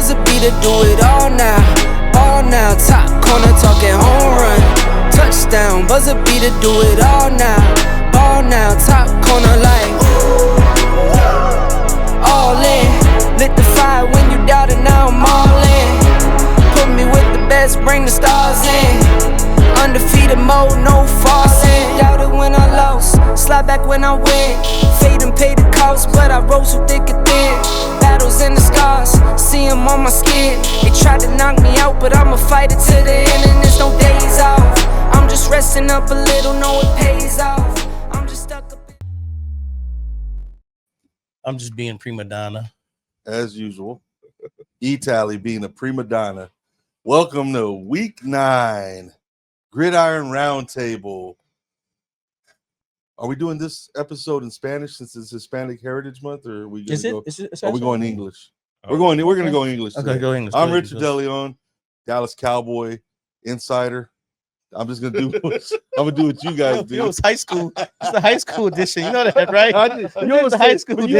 buzzer beater, do it all now. All now, top corner talking home run. Touchdown, buzzer beater, do it all now. All now, top corner like all in. Lit the fire when you doubted, now I'm all in. Put me with the best, bring the stars in. Undefeated mode, no falling. Doubted when I lost, slide back when I win. Fade and pay the cost, but I rose so thick and thin. Battles and the scars, see them on my skin. They tried to knock me out, but I'ma fight it to the end. And there's no days off. I'm just resting up a little, know it pays off. I'm just stuck up. I'm just being prima donna. As usual. E-Tally being a prima donna. Welcome to week 9. Gridiron Roundtable. Are we doing this episode in Spanish since it's Hispanic Heritage Month, or are we going to go? Are we going English? We're going to go English. Okay, go English. I'm Richard DeLeon, Dallas Cowboy insider. I'm just gonna do. I'm gonna do what you guys do. It's high school. It's the high school edition. You know that, right? You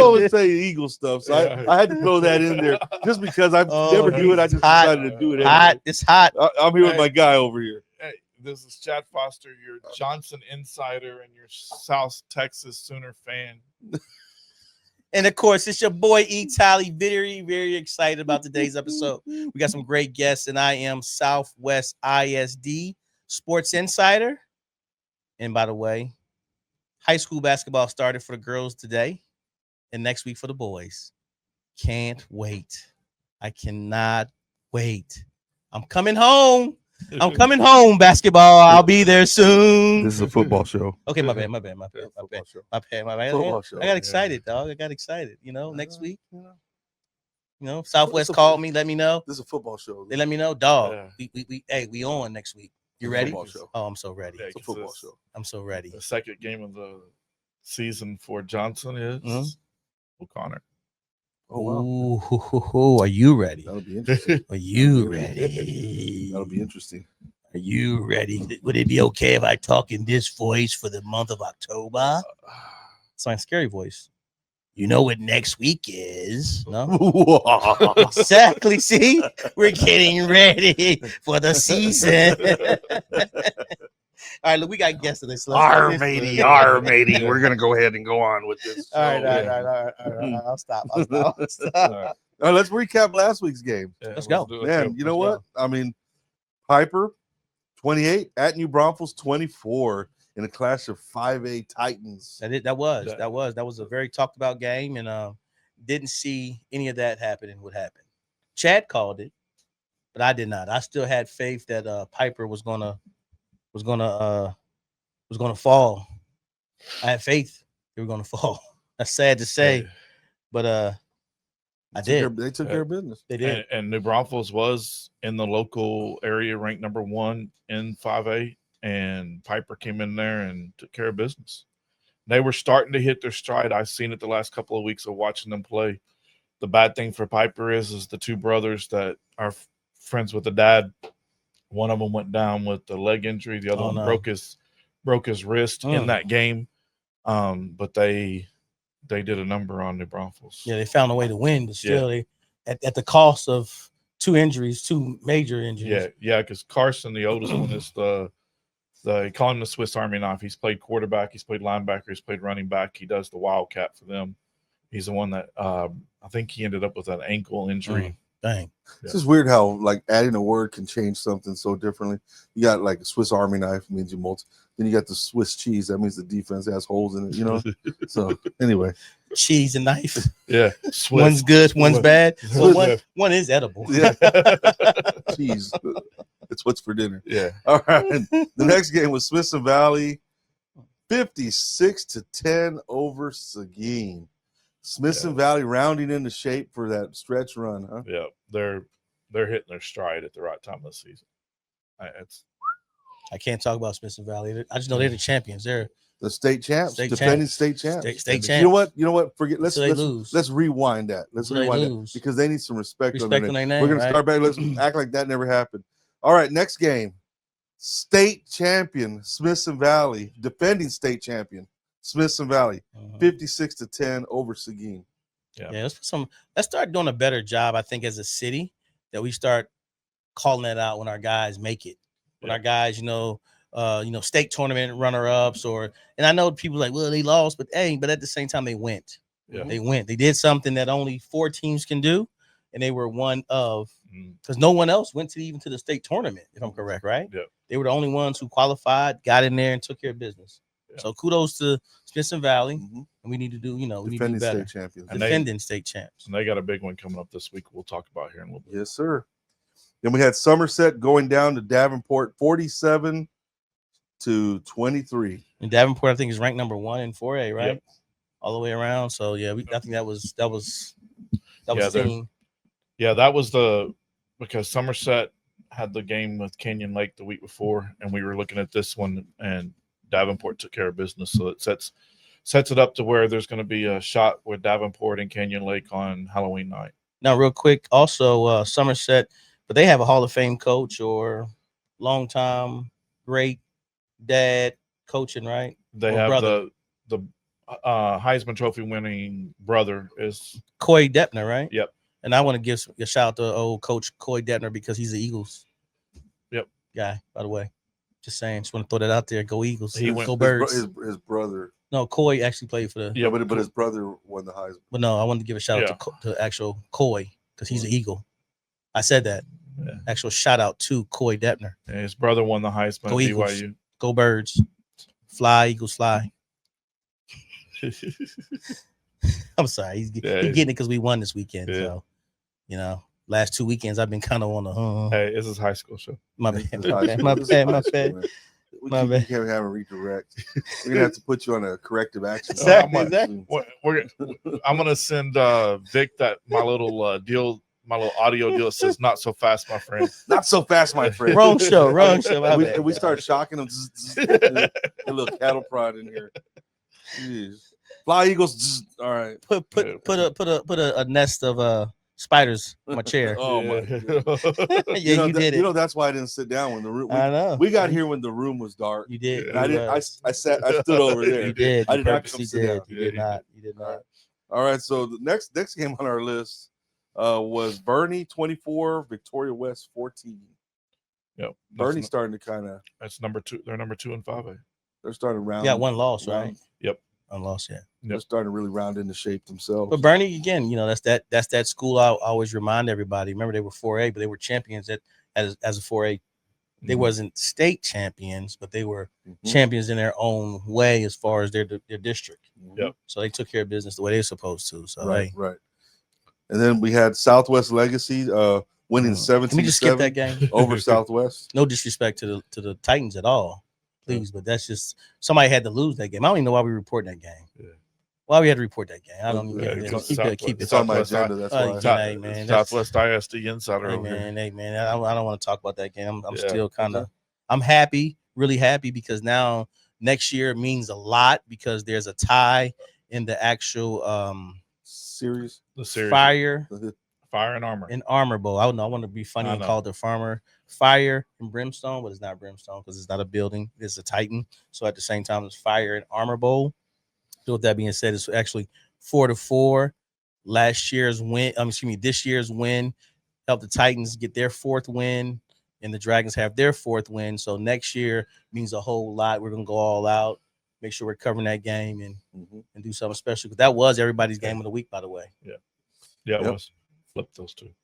always say Eagle stuff, so I had to throw that in there just because I never do it. I just decided to do it. Hot. It's hot. I'm here with my guy over here. Hey, this is Chad Foster, your Johnson insider and your South Texas Sooner fan. And of course, it's your boy E-Tally. Very, very excited about today's episode. We got some great guests, and I am Southwest ISD Sports Insider. And by the way, high school basketball started for the girls today and next week for the boys. Can't wait. I cannot wait. I'm coming home. I'm coming home, basketball. I'll be there soon. This is a football show. Okay, my bad. Football show. I got excited, dog. I got excited. Next week, Southwest called me, let me know. This is a football show. They let me know, dog. Yeah. We on next week. You ready? Show. Oh, I'm so ready. Yeah, It's a football show. I'm so ready. The second game of the season for Johnson is O'Connor. Oh wow! Ooh, are you ready? That'll be interesting. Are you ready? That'll be interesting. Are you ready? Would it be okay if I talk in this voice for the month of October? It's my scary voice. You know what next week is? No? Exactly. See? We're getting ready for the season. All right, look, we got guests today. So matey. We're gonna go ahead and go on with this. All right. I'll stop. All right, let's recap last week's game. Yeah, Let's go. Man, you know what? I mean, Piper 28 at New Braunfels 24 in a clash of 5A Titans. That was a very talked about game, and didn't see any of that happening. What happened? Chad called it, but I did not. I still had faith that Piper was gonna fall. I had faith they were gonna fall. That's sad to say, but I did. They took care of business. They did. And New Braunfels was in the local area ranked number 1 in 5A, and Piper came in there and took care of business. They were starting to hit their stride. I've seen it the last couple of weeks of watching them play. The bad thing for Piper is the two brothers that are friends with the dad. One of them went down with the leg injury. The other one broke his wrist in that game. But they did a number on New Braunfels. Yeah, they found a way to win, but still, they at the cost of two major injuries. Yeah, because Carson, the oldest one, is they call him the Swiss Army knife. He's played quarterback, he's played linebacker, he's played running back. He does the wildcat for them. He's the one that I think he ended up with an ankle injury. Dang. It's just weird how like adding a word can change something so differently. You got like a Swiss Army knife means you multi. Then you got the Swiss cheese. That means the defense has holes in it, So anyway. Cheese and knife. Yeah. Swiss. One's good, one's bad. Well, one is edible. Yeah. Cheese. It's what's for dinner. Yeah. All right. The next game was Smithson Valley 56-10 over Seguin. Smithson Valley rounding into shape for that stretch run, huh? Yeah, they're hitting their stride at the right time of the season. I can't talk about Smithson Valley. I just know they're the champions. They're the state champs, defending state champs. State champs. You know what? Forget. Let's rewind that. Let's rewind that because they need some respect on their name. We're gonna start back. Let's act like that never happened. All right, next game. State champion Smithson Valley, defending state champion Smithson Valley, 56-10 over Seguin. Yeah, let's start doing a better job, I think, as a city, that we start calling that out when our guys make it. When our guys, state tournament runner-ups, and I know people like, well, they lost, but at the same time they went. Yeah. They went. They did something that only 4 teams can do, and they were one of, because no one else went even to the state tournament, if I'm correct, right? Yeah. They were the only ones who qualified, got in there, and took care of business. Yeah. So kudos to Smithson Valley, and we need to do, we need to do better. State champions. Defending state champs. And they got a big one coming up this week. We'll talk about here in a little bit. Yes, sir. Then we had Somerset going down to Davenport, 47-23. And Davenport, I think, is ranked number 1 in 4A, right? Yep. All the way around. So yeah, I think that was team. Yeah, that was because Somerset had the game with Canyon Lake the week before, and we were looking at this one, and Davenport took care of business. So it sets it up to where there's going to be a shot with Davenport and Canyon Lake on Halloween night. Now, real quick, also Somerset, but they have a Hall of Fame coach or long-time great dad coaching, right? They Or have brother. the Heisman Trophy winning brother is Coy Deppner, right? Yep. And I want to give a shout out to old coach Coy Deppner because he's the Eagles. Yep. Guy, by the way. Just saying, just want to throw that out there. Go Eagles. He went- Go Birds. His brother. No, Coy actually played for the. Yeah, but his brother won the Heisman. But no, I wanted to give a shout Yeah. out to actual Coy because he's an Eagle. I said that. Yeah. Actual shout out to Coy Deppner. and his brother won the Heisman Go at Eagles. BYU. Go Birds. Fly, Eagles, fly. I'm sorry. He's getting it because we won this weekend. Yeah. So, last 2 weekends I've been kind of on the Hey, this is high school show. my This bad. is high school. My This is bad. high My school, bad. man. My We bad. can't have a redirect. We're gonna have to put you on a corrective action. Exactly, plan. I'm gonna send Vic my little audio deal that says "Not so fast, my friend." Not so fast, my friend. Wrong show. My we, bad. we start shocking them. A little cattle prod in here. Jeez. Fly Eagles. All right. put a nest of spiders on my chair. Oh my. God. Yeah, you did it. That's why I didn't sit down when the room. I know. We got here when the room was dark. You did. And I didn't. I stood over there. You did. I You did not purposely come sit did. down. You did not. You did not. All right. So the next game on our list was Bernie 24, Victoria West 14. Yep. Bernie's starting to kind of. That's number 2. They're number 2 in 5A. They're starting to round. You got one loss, right? Yep. One loss, yeah. They're starting to really round into shape themselves. But Bernie, again, that's that school. I always remind everybody. Remember, they were 4A, but they were champions as a 4A. They wasn't state champions, but they were champions in their own way as far as their district. Yep. So they took care of business the way they're supposed to. So Right. And then we had Southwest Legacy winning 17. Can we just skip that game? over Southwest? No disrespect to the Titans at all, please, but that's just somebody had to lose that game. I don't even know why we report that game. Yeah. Why we had to report that game? I don't even Yeah, get because it. Keep it. It's on my Southwest agenda. That's why. Hey, man, that's- Southwest ISD insider Hey over here. man, I don't want to talk about that game. I'm Yeah. still kind of. I'm happy, really happy, because now next year means a lot because there's a tie in the actual Series. The series, Fire Fire and Armor. and Armor Bowl. I don't know. I want to be funny I and know. call it the Fire and Brimstone, but it's not Brimstone because it's not a building. It's a Titan. So at the same time, it's Fire and Armor Bowl. So with that being said, it's actually 4-4. This year's win helped the Titans get their 4th win, and the Dragons have their 4th win. So next year means a whole lot. We're gonna go all out, make sure we're covering that game and do something special, because that was everybody's game of the week, by the way. Yeah, it Yep. was. Flip those two.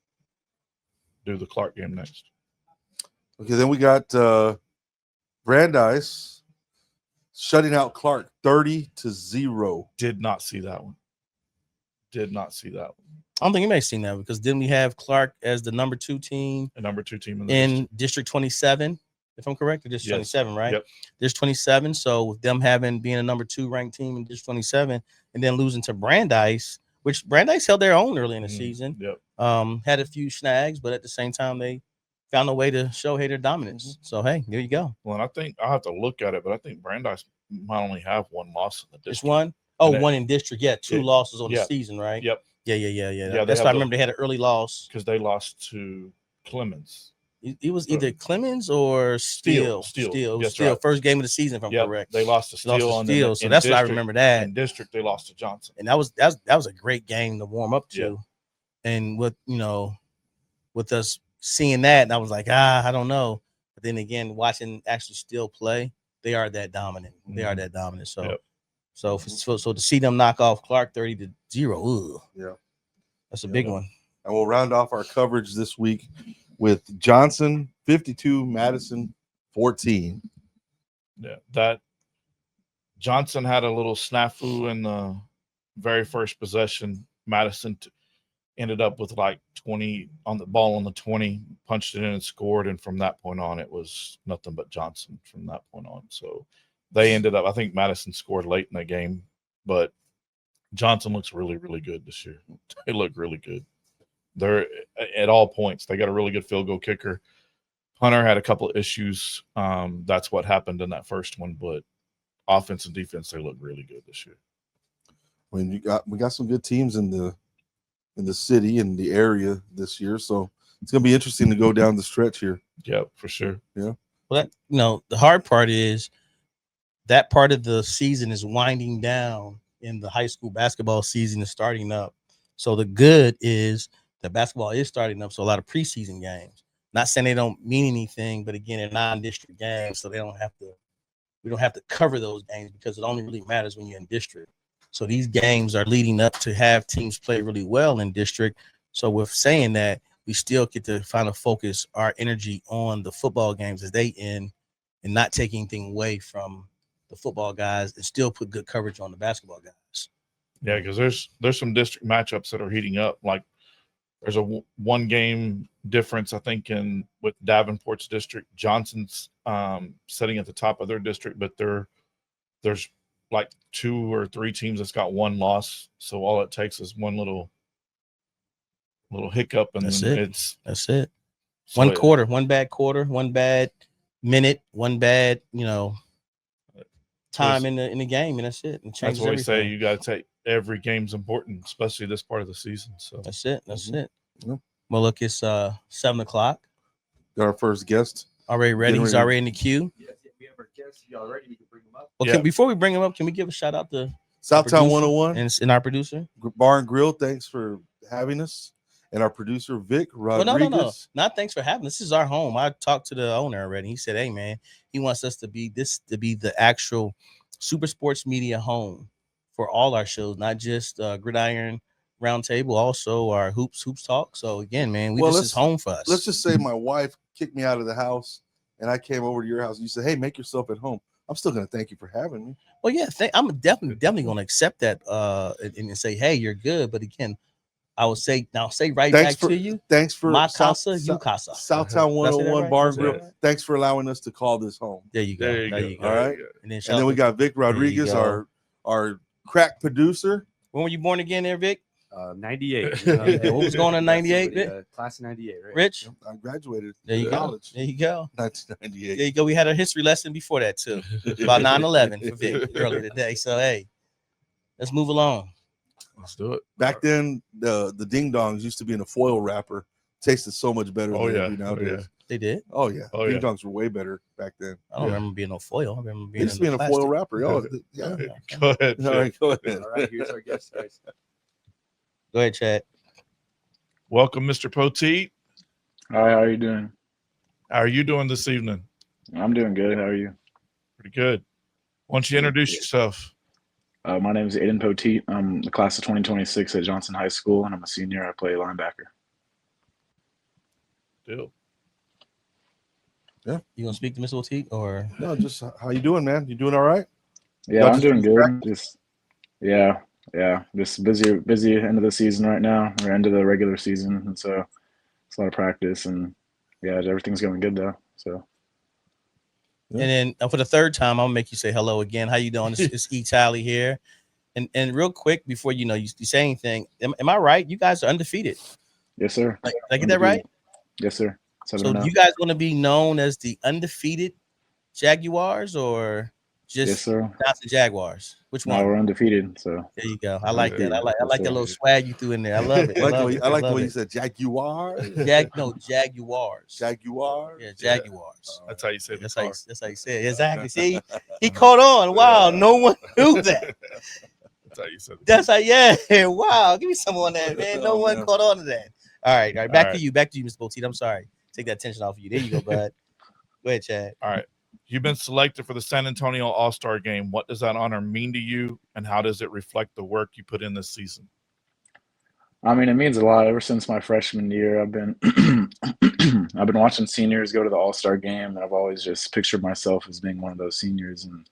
Do the Clark game next. Okay, then we got Brandeis shutting out Clark 30-0. Did not see that one. Did not see that one. I don't think you may have seen that, because didn't we have Clark as the number 2 team The number 2 team in the in District 27, if I'm correct, or District Yes. 27, right? Yep. District 27. So with them being a number 2 ranked team in District 27, and then losing to Brandeis, which Brandeis held their own early in the season. Yep. Had a few snags, but at the same time, they found a way to show their dominance. So hey, there you go. Well, and I think I'll have to look at it, but I think Brandeis might only have one loss in the Just district. one. Oh, And one in district. Yeah, 2 Yeah. losses on the Yeah. season, right? Yep. Yeah. Yeah, That's they why I have remember they had an early loss. because they lost to Clemens. It was either Clemens or Steele. Steele. It was Yes, Steele. right. First game of the season, if I'm correct. They lost to They Steele. lost to Steele. So that's what I remember that. In district, they lost to Johnson. And that was a great game to warm up to. Yeah. And with us seeing that, and I was like, I don't know. But then again, watching actually Steele play, they are that dominant. They are that dominant. So, Yep. so to see them knock off Clark 30-0, ugh, Yeah. that's a big one. And we'll round off our coverage this week with Johnson 52, Madison 14. Yeah, that Johnson had a little snafu in the very first possession. Madison ended up with like 20 on the ball on the 20, punched it in and scored. And from that point on, it was nothing but Johnson from that point on. So they ended up, I think Madison scored late in the game, but Johnson looks really, really good this year. They look really good. They're at all points. They got a really good field goal kicker. Hunter had a couple of issues. That's what happened in that first one, but offense and defense, they look really good this year. When we got some good teams in the city and the area this year, so it's gonna be interesting to go down the stretch here. Yeah, for sure. Yeah. Well, the hard part is that part of the season is winding down, and the high school basketball season is starting up. So the good is that basketball is starting up. So a lot of preseason games. Not saying they don't mean anything, but again, they're non-district games, so we don't have to cover those games because it only really matters when you're in district. So these games are leading up to have teams play really well in district. So with saying that, we still get to kind of focus our energy on the football games as they end and not take anything away from the football guys and still put good coverage on the basketball guys. Yeah, because there's some district matchups that are heating up. Like there's a one game difference, I think, with Davenport's district. Johnson's sitting at the top of their district, but there's like 2 or 3 teams that's got one loss. So all it takes is one little hiccup, and That's then it. That's it. So One bad quarter, one bad minute, one bad time in the game, and that's it. And that's what we say. You got to take every game's important, especially this part of the season. So that's it. That's it. Yep. Well, look, it's 7:00. Got our first guest Already ready. He's already in the queue. Yes, we have our guests. Y'all ready? You can bring them up. Well, before we bring him up, can we give a shout out to Southtown producer 101 and our producer? Bar and Grill? Thanks for having us, and our producer Vic Rodriguez. No. Not thanks for having us. This is our home. I talked to the owner already. He said, "Hey, man, he wants us to be the actual Super Sports Media home for all our shows, not just Gridiron Roundtable, also our Hoops Talk." So again, man, this is home for us. Let's just say my wife kicked me out of the house, and I came over to your house, and you said, "Hey, make yourself at home." I'm still going to thank you for having me. Well, yeah, I'm definitely going to accept that and say, "Hey, you're good." But again, I will say right back to you. Thanks for my casa, you casa. Southtown 101 right? Bar and That's Grill. right. Thanks for allowing us to call this home. There you go. There you go. All right. And then we got Vic Rodriguez, our crack producer. When were you born again, there, Vic? 98. What was going on in 98, Vic? Class of 98, right? Rich? I graduated. There you college. go. There you go. 1998. There you go. We had a history lesson before that too, about 9/11 for Vic earlier today. So hey, let's move along. Let's do it. Back then, the ding dongs used to be in a foil wrapper. Tasted so much better than they do nowadays. They did. Oh yeah. Ding dongs were way better back then. I don't remember being no foil. I remember being in a foil wrapper. Oh yeah. Go ahead. All right, go ahead. All right, here's our guest, guys. Go ahead, Chad. Welcome, Mr. Poteet. Hi, how are you doing? How are you doing this evening? I'm doing good. How are you? Pretty good. Why don't you introduce yourself? My name is Aiden Poteet. I'm the class of 2026 at Johnson High School, and I'm a senior. I play linebacker. Deal. Yeah. You gonna speak to Mr. Poteet or no? Just how you doing, man? You doing all right? Yeah, I'm doing good. Just busy end of the season right now. We're end of the regular season, and so it's a lot of practice, and yeah, everything's going good though. So. Yeah. And then for the third time, I'm gonna make you say hello again. How you doing? It's E. Talley here. And real quick before you say anything, am I right? You guys are undefeated. Yes, sir. Did I get that right? Yes, sir. So you guys want to be known as the undefeated Jaguars, or Yes, Just sir. not the Jaguars. Which Now one? we're undefeated. So There you go. I like that. I like Yes, that sir. little swag you threw in there. I love it. I like the love way it. I like the love way it. you said Jaguar. Jaguars. Jaguar. Yeah, Jaguars. That's how you say the That's how car. you, that's how you say it. Exactly. See, he caught on. Wow, no one knew that. That's how you said it. That's how. Yeah. Wow. Give me some on that, man. No Oh, one man. caught on to that. All right. Back All to right. you. Back to you, Mr. Boteed. I'm sorry. Take that tension off of you. There you go, bud. Go ahead, Chad. All right. You've been selected for the San Antonio All-Star Game. What does that honor mean to you, and how does it reflect the work you put in this season? I mean, it means a lot. Ever since my freshman year, I've been I've been watching seniors go to the All-Star game, and I've always just pictured myself as being one of those seniors. And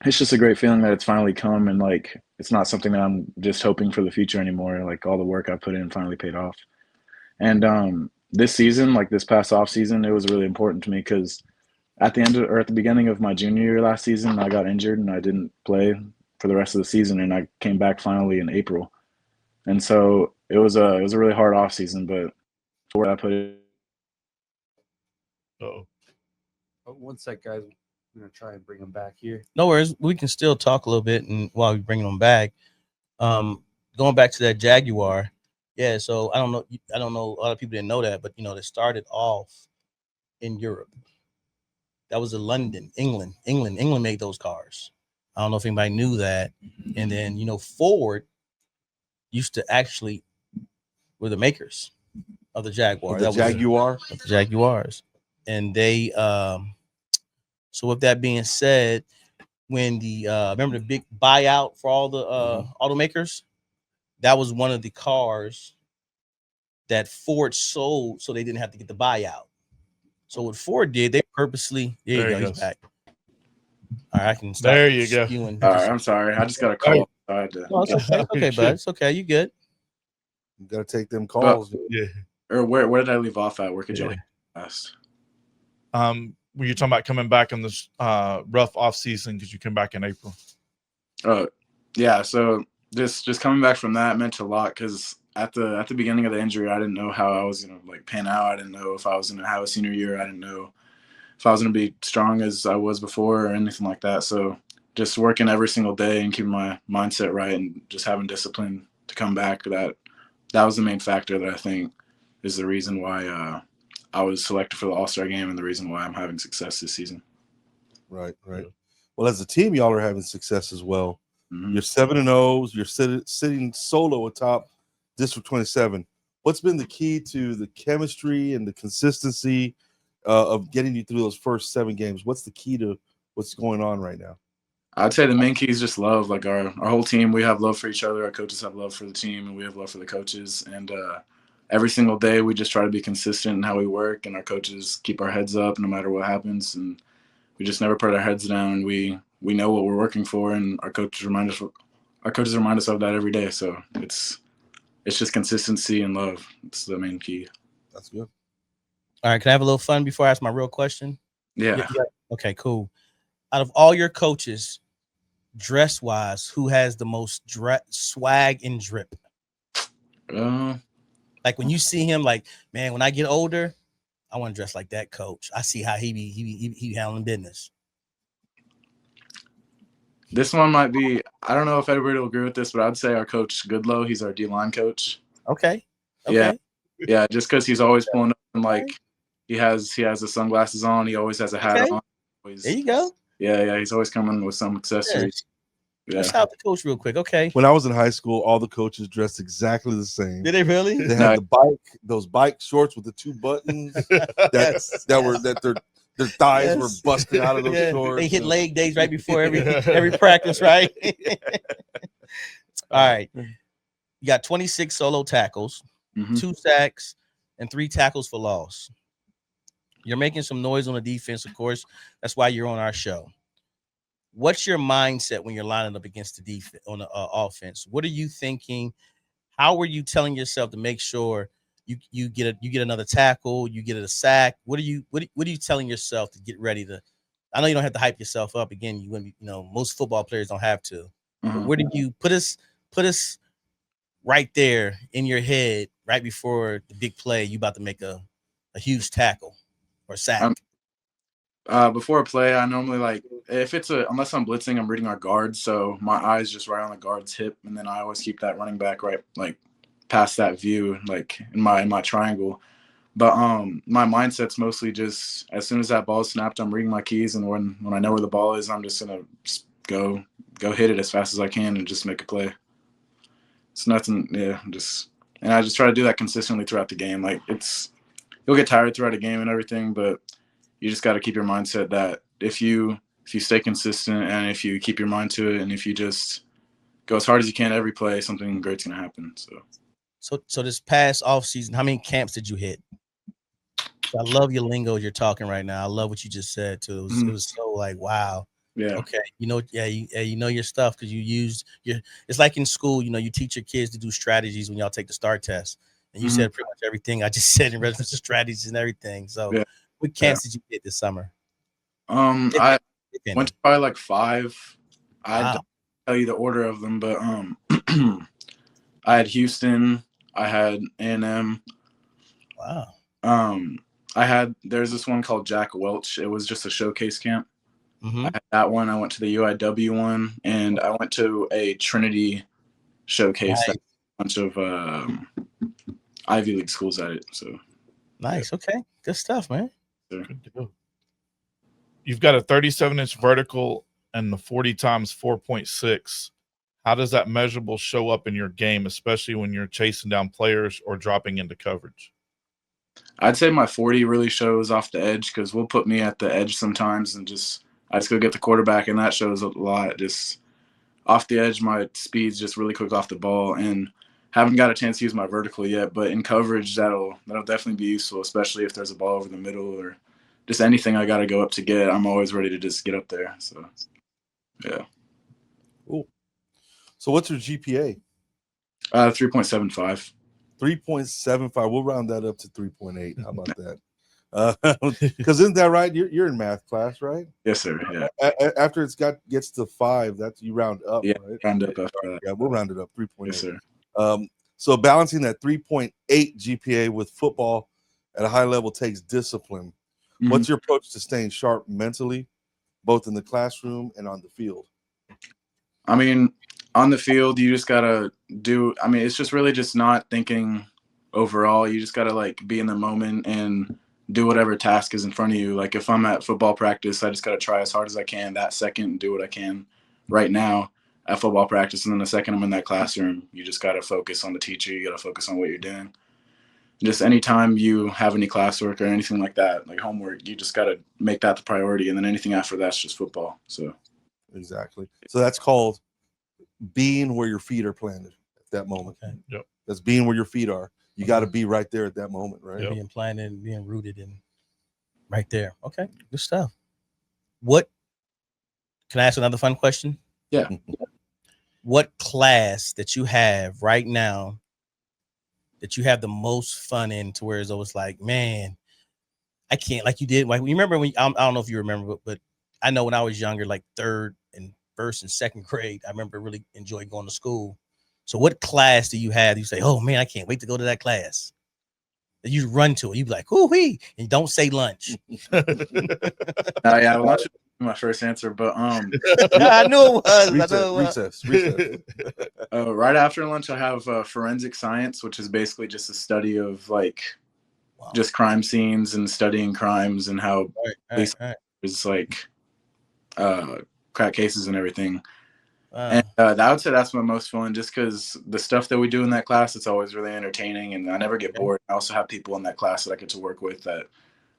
it's just a great feeling that it's finally come, and like it's not something that I'm just hoping for the future anymore. Like all the work I put in finally paid off. And this season, like this past off season, it was really important to me because at the beginning of my junior year last season, I got injured and I didn't play for the rest of the season, and I came back finally in April. And so it was a really hard off season, but for what I put it. Oh, One sec, guys. I'm gonna try and bring him back here. No worries. We can still talk a little bit, and while we bring them back, going back to that Jaguar. Yeah. So I don't know. A lot of people didn't know that, but they started off in Europe. That was in London, England. England made those cars. I don't know if anybody knew that. And then Ford used to actually were the makers of the Jaguar. The That was Jaguar. the Jaguars. And they so with that being said, when the remember the big buyout for all the automakers, that was one of the cars that Ford sold so they didn't have to get the buyout. So what Ford did, they purposely there you go, he's back. All right, I can stop. There you go. Spewing. All right, I'm sorry. I just got a call. So I had to, No, it's okay. It's okay, bud. It's okay. You good? You gotta take them calls. yeah. or where did I leave off at? Where could you ask? Were you talking about coming back in this rough off season because you came back in April? Yeah. So just coming back from that meant a lot because at the beginning of the injury, I didn't know how I was gonna like pan out. I didn't know if I was gonna have a senior year. I didn't know if I was gonna be strong as I was before or anything like that. So just working every single day and keeping my mindset right and just having discipline to come back. That was the main factor that I think is the reason why I was selected for the All-Star game and the reason why I'm having success this season. Right. Well, as a team, y'all are having success as well. Mhm. You're 7-0. You're sitting solo atop District 27. What's been the key to the chemistry and the consistency of getting you through those first 7 games? What's the key to what's going on right now? I'd say the main key is just love. Like our whole team, we have love for each other. Our coaches have love for the team, and we have love for the coaches. And every single day, we just try to be consistent in how we work, and our coaches keep our heads up no matter what happens. And we just never put our heads down. And we know what we're working for, and our coaches remind us of that every day. So it's just consistency and love. It's the main key. That's good. All right, can I have a little fun before I ask my real question? Yeah. Okay, cool. Out of all your coaches, dress wise, who has the most swag and drip? Like when you see him, like, man, when I get older, I want to dress like that coach. I see how he be handling business. This one might be, I don't know if everybody will agree with this, but I'd say our coach Goodlow, he's our D-line coach. Okay. Yeah, just because he's always pulling up and like he has the sunglasses on, he always has a hat on. Always, there you go. Yeah, he's always coming with some accessories. Yeah. Let's shout out the coach real quick. Okay. When I was in high school, all the coaches dressed exactly the same. Did they really? They had those bike shorts with the 2 buttons that their thighs were busting out of those shorts. They hit leg days right before every practice, right? All right. You got 26 solo tackles, 2 sacks, and 3 tackles for loss. You're making some noise on the defense, of course. That's why you're on our show. What's your mindset when you're lining up against the defense on the offense? What are you thinking? How are you telling yourself to make sure you get another tackle, you get a sack? What are you telling yourself to get ready to? I know you don't have to hype yourself up again. Most football players don't have to. But where do you put us right there in your head right before the big play? You about to make a huge tackle or sack. Before a play, I normally like if it's unless I'm blitzing, I'm reading our guards, so my eyes just right on the guard's hip, and then I always keep that running back right like past that view, like in my triangle. But my mindset's mostly just as soon as that ball is snapped, I'm reading my keys, and when I know where the ball is, I'm just gonna go hit it as fast as I can and just make a play. It's nothing, yeah. And I just try to do that consistently throughout the game. Like you'll get tired throughout a game and everything, but you just got to keep your mindset that if you stay consistent and if you keep your mind to it and if you just go as hard as you can every play, something great's gonna happen. So this past off season, how many camps did you hit? I love your lingo you're talking right now. I love what you just said too. It was so like, wow. Yeah. Okay. You know your stuff because you used it's like in school, you teach your kids to do strategies when y'all take the STAR test. And you said pretty much everything I just said in reference to strategies and everything. So what camps did you hit this summer? I went to probably like 5. I don't tell you the order of them, but I had Houston, I had A&M. Wow. There's this one called Jack Welch. It was just a showcase camp. Mm-hmm. I had that one. I went to the UIW one, and I went to a Trinity showcase. That had a bunch of Ivy League schools at it. So nice. Okay. Good stuff, man. Good to go. You've got a 37-inch vertical and the 40 times 4.6. How does that measurable show up in your game, especially when you're chasing down players or dropping into coverage? I'd say my 40 really shows off the edge because we'll put me at the edge sometimes and I just go get the quarterback, and that shows a lot. Just off the edge, my speed's just really quick off the ball, and haven't got a chance to use my vertical yet. But in coverage, that'll definitely be useful, especially if there's a ball over the middle or just anything I got to go up to get. I'm always ready to just get up there. So, yeah. Cool. So what's your GPA? 3.75. 3.75. We'll round that up to 3.8. How about that? Because isn't that right? You're in math class, right? Yes, sir. Yeah. After gets to 5, that's you round up. Yeah, right? round up after that. Yeah, we'll round it up 3.8. Yes, sir. So balancing that 3.8 GPA with football at a high level takes discipline. Mm-hmm. What's your approach to staying sharp mentally, both in the classroom and on the field? I mean, on the field, you just gotta it's just really just not thinking overall. You just gotta like be in the moment and do whatever task is in front of you. Like if I'm at football practice, I just gotta try as hard as I can that second and do what I can right now at football practice. And then the second I'm in that classroom, you just gotta focus on the teacher. You gotta focus on what you're doing. Just anytime you have any classwork or anything like that, like homework, you just gotta make that the priority. And then anything after that's just football. So exactly. So that's called being where your feet are planted at that moment. Okay. Yep. That's being where your feet are. You got to be right there at that moment, right? Yep. Being planted and being rooted in right there. Okay, good stuff. What can I ask another fun question? Yeah. What class that you have right now that you have the most fun in to where it's always like, man, I can't, like you did. Like you remember when I don't know if you remember, but I know when I was younger, like 3rd and 1st and 2nd grade, I remember really enjoying going to school. So what class do you have? You say, oh man, I can't wait to go to that class. And you run to it. You be like, hoo-wee, and don't say lunch. Yeah, lunch was my first answer, but I knew it was. Recess. Right after lunch, I have forensic science, which is basically just a study of like just crime scenes and studying crimes and how there's like crack cases and everything. And I would say that's my most fun, just because the stuff that we do in that class, it's always really entertaining, and I never get bored. I also have people in that class that I get to work with that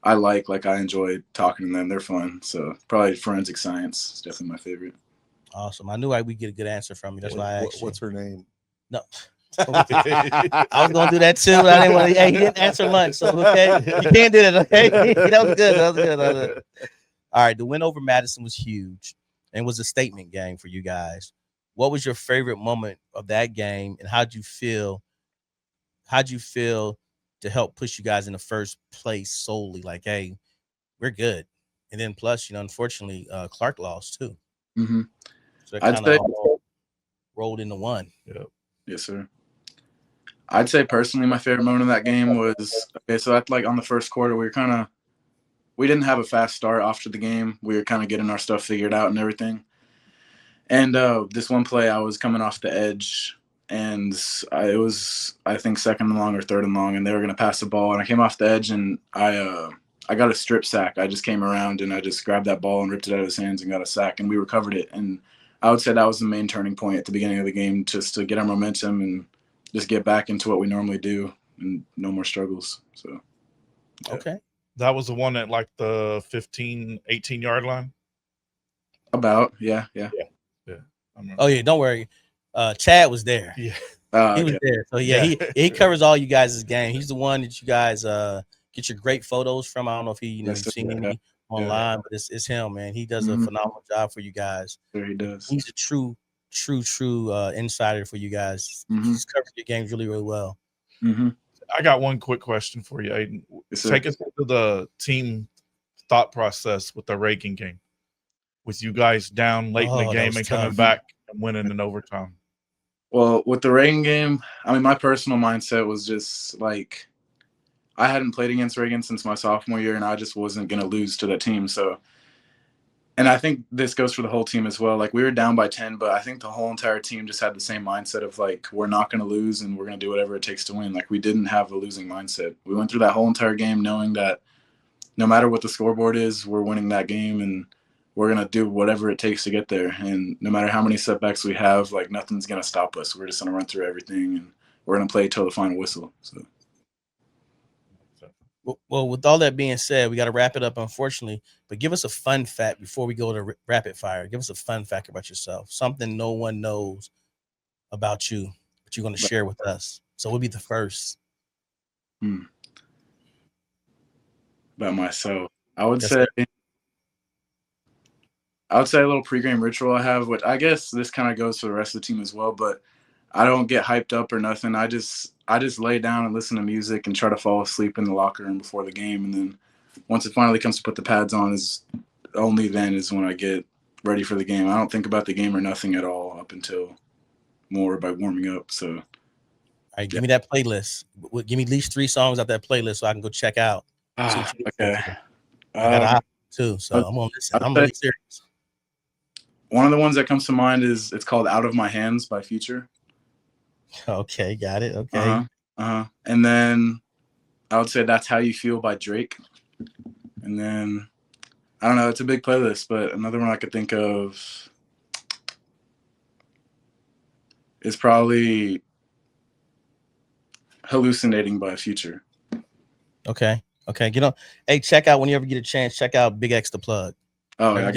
I like I enjoy talking to them. They're fun. So probably forensic science is definitely my favorite. Awesome. I knew we'd get a good answer from you. That's why I asked you. What's her name? No. I was gonna do that too. I didn't want to. Hey, he didn't answer lunch, so okay, you can't do that. Okay, that was good. All right, the win over Madison was huge and was a statement game for you guys. What was your favorite moment of that game, and how'd you feel? How'd you feel to help push you guys in the first place solely? Like, hey, we're good, and then plus, unfortunately, Clark lost too. Mm-hmm. So it kind of rolled into one. Yeah. Yes, sir. I'd say personally, my favorite moment of that game was so at on the first quarter, we we didn't have a fast start after the game. We were kind of getting our stuff figured out and everything. And this one play, I was coming off the edge, and it was, I think, 2nd and long or 3rd and long, and they were going to pass the ball. And I came off the edge, and I got a strip sack. I just came around, and I just grabbed that ball and ripped it out of his hands and got a sack, and we recovered it. And I would say that was the main turning point at the beginning of the game, just to get our momentum and just get back into what we normally do and no more struggles. So, Okay. That was the one at like the 15, 18-yard line. about, yeah. Oh yeah, don't worry. Chad was there. Yeah. He was there. So yeah, he covers all you guys' game. He's the one that you guys get your great photos from. I don't know if you've seen any online, but it's him, man. He does a phenomenal job for you guys. Sure he does. He's a true insider for you guys. He's covered your games really, really well. I got one quick question for you, Aiden. Take us into the team thought process with the Reagan game, with you guys down late in the game and coming back and winning in overtime. Well, with the Reagan game, I mean, my personal mindset was just like, I hadn't played against Reagan since my sophomore year, and I just wasn't going to lose to that team. So, and I think this goes for the whole team as well. Like, we were down by 10, but I think the whole entire team just had the same mindset of like, we're not going to lose and we're going to do whatever it takes to win. Like, we didn't have a losing mindset. We went through that whole entire game knowing that no matter what the scoreboard is, we're winning that game, and we're going to do whatever it takes to get there. And no matter how many setbacks we have, like, nothing's going to stop us. We're just going to run through everything, and we're going to play till the final whistle. So. Well, with all that being said, we got to wrap it up, unfortunately. But give us a fun fact before we go to rapid fire. Give us a fun fact about yourself, something no one knows about you, but you're going to share with us. So we'll be the first. About myself, I would say a little pregame ritual I have, which I guess this kind of goes for the rest of the team as well. But I don't get hyped up or nothing. I just lay down and listen to music and try to fall asleep in the locker room before the game. And then once it finally comes to put the pads on, is only then is when I get ready for the game. I don't think about the game or nothing at all up until more by warming up. So, all right, give me that playlist. Give me at least 3 songs out that playlist so I can go check out. Okay. I got an album too, so I'm gonna listen. I'm really serious. One of the ones that comes to mind is it's called "Out of My Hands" by Future. Okay, got it. Okay. And then I would say "That's How You Feel" by Drake. And then I don't know, it's a big playlist, but another one I could think of is probably "Hallucinating" by Future. Okay. Hey, check out when you ever get a chance. Check out Big X the Plug. Oh, yeah.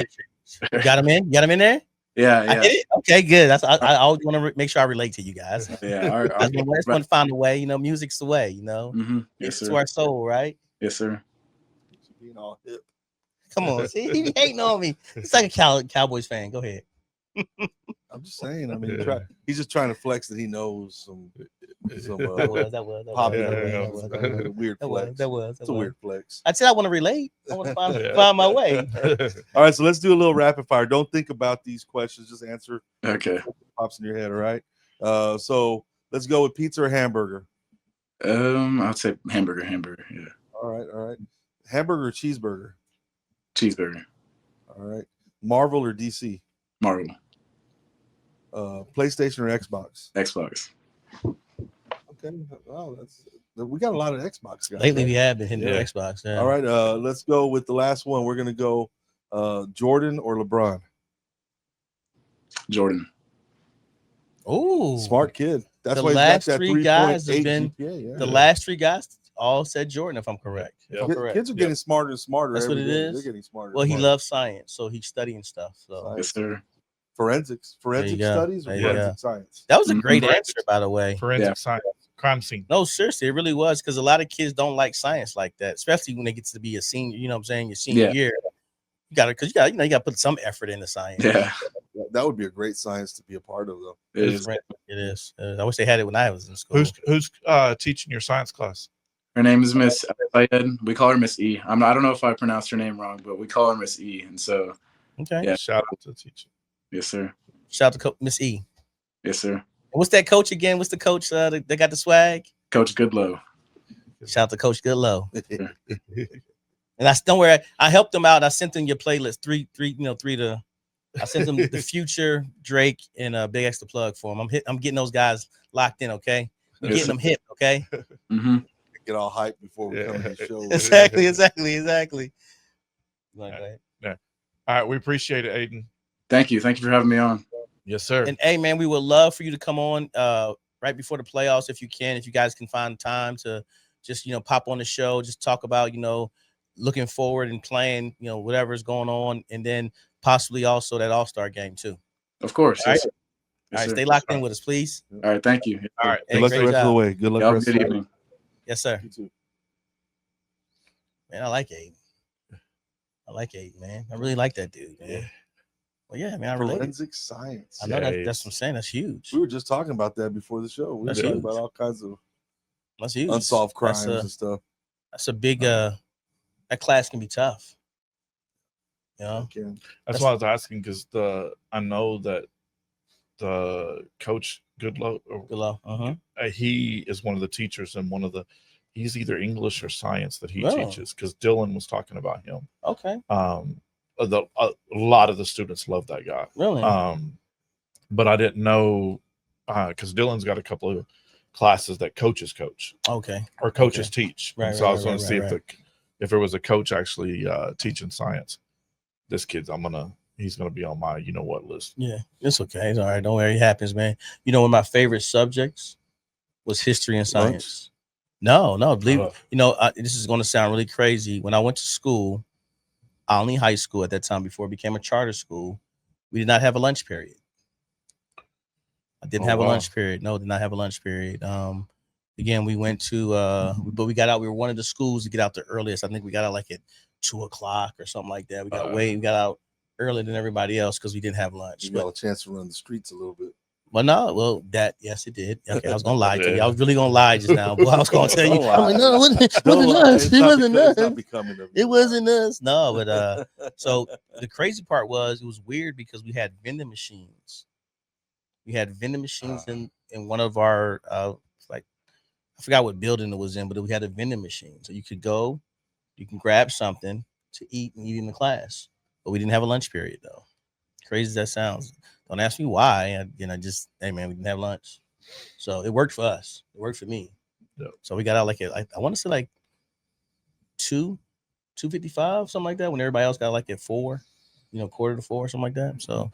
You got him in? You got him in there? Yeah. I did it? Okay, good. I always want to make sure I relate to you guys. Yeah. I just want to find a way. Music's the way. Yes, It's to our soul, right? Yes, sir. Being all hip. Come on, see, he be hating on me. It's like a Cowboys fan. Go ahead. I'm just saying. I mean, he's just trying to flex that he knows some That was weird flex. That was It's a weird flex. I said I want to relate. I want to find my way. All right, so let's do a little rapid fire. Don't think about these questions. Just answer. Okay. What pops in your head. All right. So let's go with pizza or hamburger. I'd say hamburger. Yeah. All right. Hamburger or cheeseburger? Cheeseburger. All right. Marvel or DC? Marvel. PlayStation or Xbox? Xbox. Okay. Oh, we got a lot of Xbox guys. Lately, we have been hitting the Xbox. Yeah. All right. Let's go with the last one. We're gonna go Jordan or LeBron. Jordan. Oh, Smart kid. That's the why last he's got that 3 guys have 3.8 been GPA, the last 3 guys all said Jordan, if I'm correct. Kids are getting smarter and smarter. That's what it every day. is. They're getting smarter. Well, he loves science, so he's studying stuff. So Yes, sir. forensic go. studies or There you forensic science. that was a great answer, by the way. Forensic science, crime scene. No, seriously, it really was, because a lot of kids don't like science like that, especially when they get to be a senior. You know what I'm saying? Your senior year, you got to put some effort into science. Yeah. That would be a great science to be a part of, though. It is. It is. I wish they had it when I was in school. Who's teaching your science class? Her name is Miss Syed. We call her Miss E. I don't know if I pronounced her name wrong, but we call her Miss E. And so, Okay. Yeah. Shout out to the teacher. Yes, sir. Shout out to Miss E. Yes, sir. And what's that coach again? What's the coach that got the swag? Coach Goodlow. Shout out to Coach Goodlow. And And don't worry, I helped them out. I sent them your playlist, three to. I sent them the Future, Drake, and Big X the Plug for them. I'm getting those guys locked in. Okay, we're getting them hip. Okay. Mm-hmm. Get all hyped before we come to the show. Exactly. Yeah. All right, we appreciate it, Aiden. Thank you for having me on. Yes, sir. And hey, man, we would love for you to come on right before the playoffs if you can. If you guys can find time to just pop on the show, just talk about looking forward and playing whatever's going on, and then possibly also that All-Star game too. Of course. All right, Yes, all right, sir. stay locked in with us, please. All right, thank you. All right. Hey, Good luck the great rest of the job. way. Good luck. Y'all the have rest a good of the way. evening. Yes, sir. You too. Man, I like Aiden, man. I really like that dude, man. Yeah. Well, yeah, man, I relate. Forensic science. I know Yeah, that's what I'm saying. That's huge. We were just talking about that before the show. We were That's talking huge. about all kinds of That's huge. unsolved crimes That's and stuff. That's a big. That class can be tough. Okay. That's why I was asking because I know that the coach Goodlow, Below. he is one of the teachers and he's either English or science that he Oh. teaches because Dylan was talking about him. Okay. A lot of the students love that guy. Really? But I didn't know because Dylan's got a couple of classes that coaches coach Okay. or coaches teach. Right, And so right, I was right, going to right, see if there was a coach actually teaching science. This kid's he's gonna be on my what list. Yeah, it's okay. It's all right. Don't worry. It happens, man. One of my favorite subjects was history and science. No, believe this is going to sound really crazy. When I went to school, Olney High School at that time before it became a charter school, we did not have a lunch period. I didn't have a lunch period. No, did not have a lunch period. Again, we went to but we got out. We were one of the schools to get out the earliest. I think we got out like at 2:00 or something like that. We got out earlier than everybody else because we didn't have lunch. You got a chance to run the streets a little bit. Yes, it did. Okay, I was gonna lie to you. I was really gonna lie just now. But I was gonna tell you. Don't lie. No, it wasn't Don't lie. us. It's It not wasn't because- it's us. not becoming of It you. wasn't us. No, but so the crazy part was it was weird because we had vending machines. We had vending machines in one of our I forgot what building it was in, but we had a vending machine. So you could go, you can grab something to eat and eat in the class. But we didn't have a lunch period though. Crazy as that sounds. Don't ask me why. Just hey man, we didn't have lunch. So it worked for us. It worked for me. Yep. So we got out I want to say like 2:55, something like that, when everybody else got like at 4, 3:45, something like that. So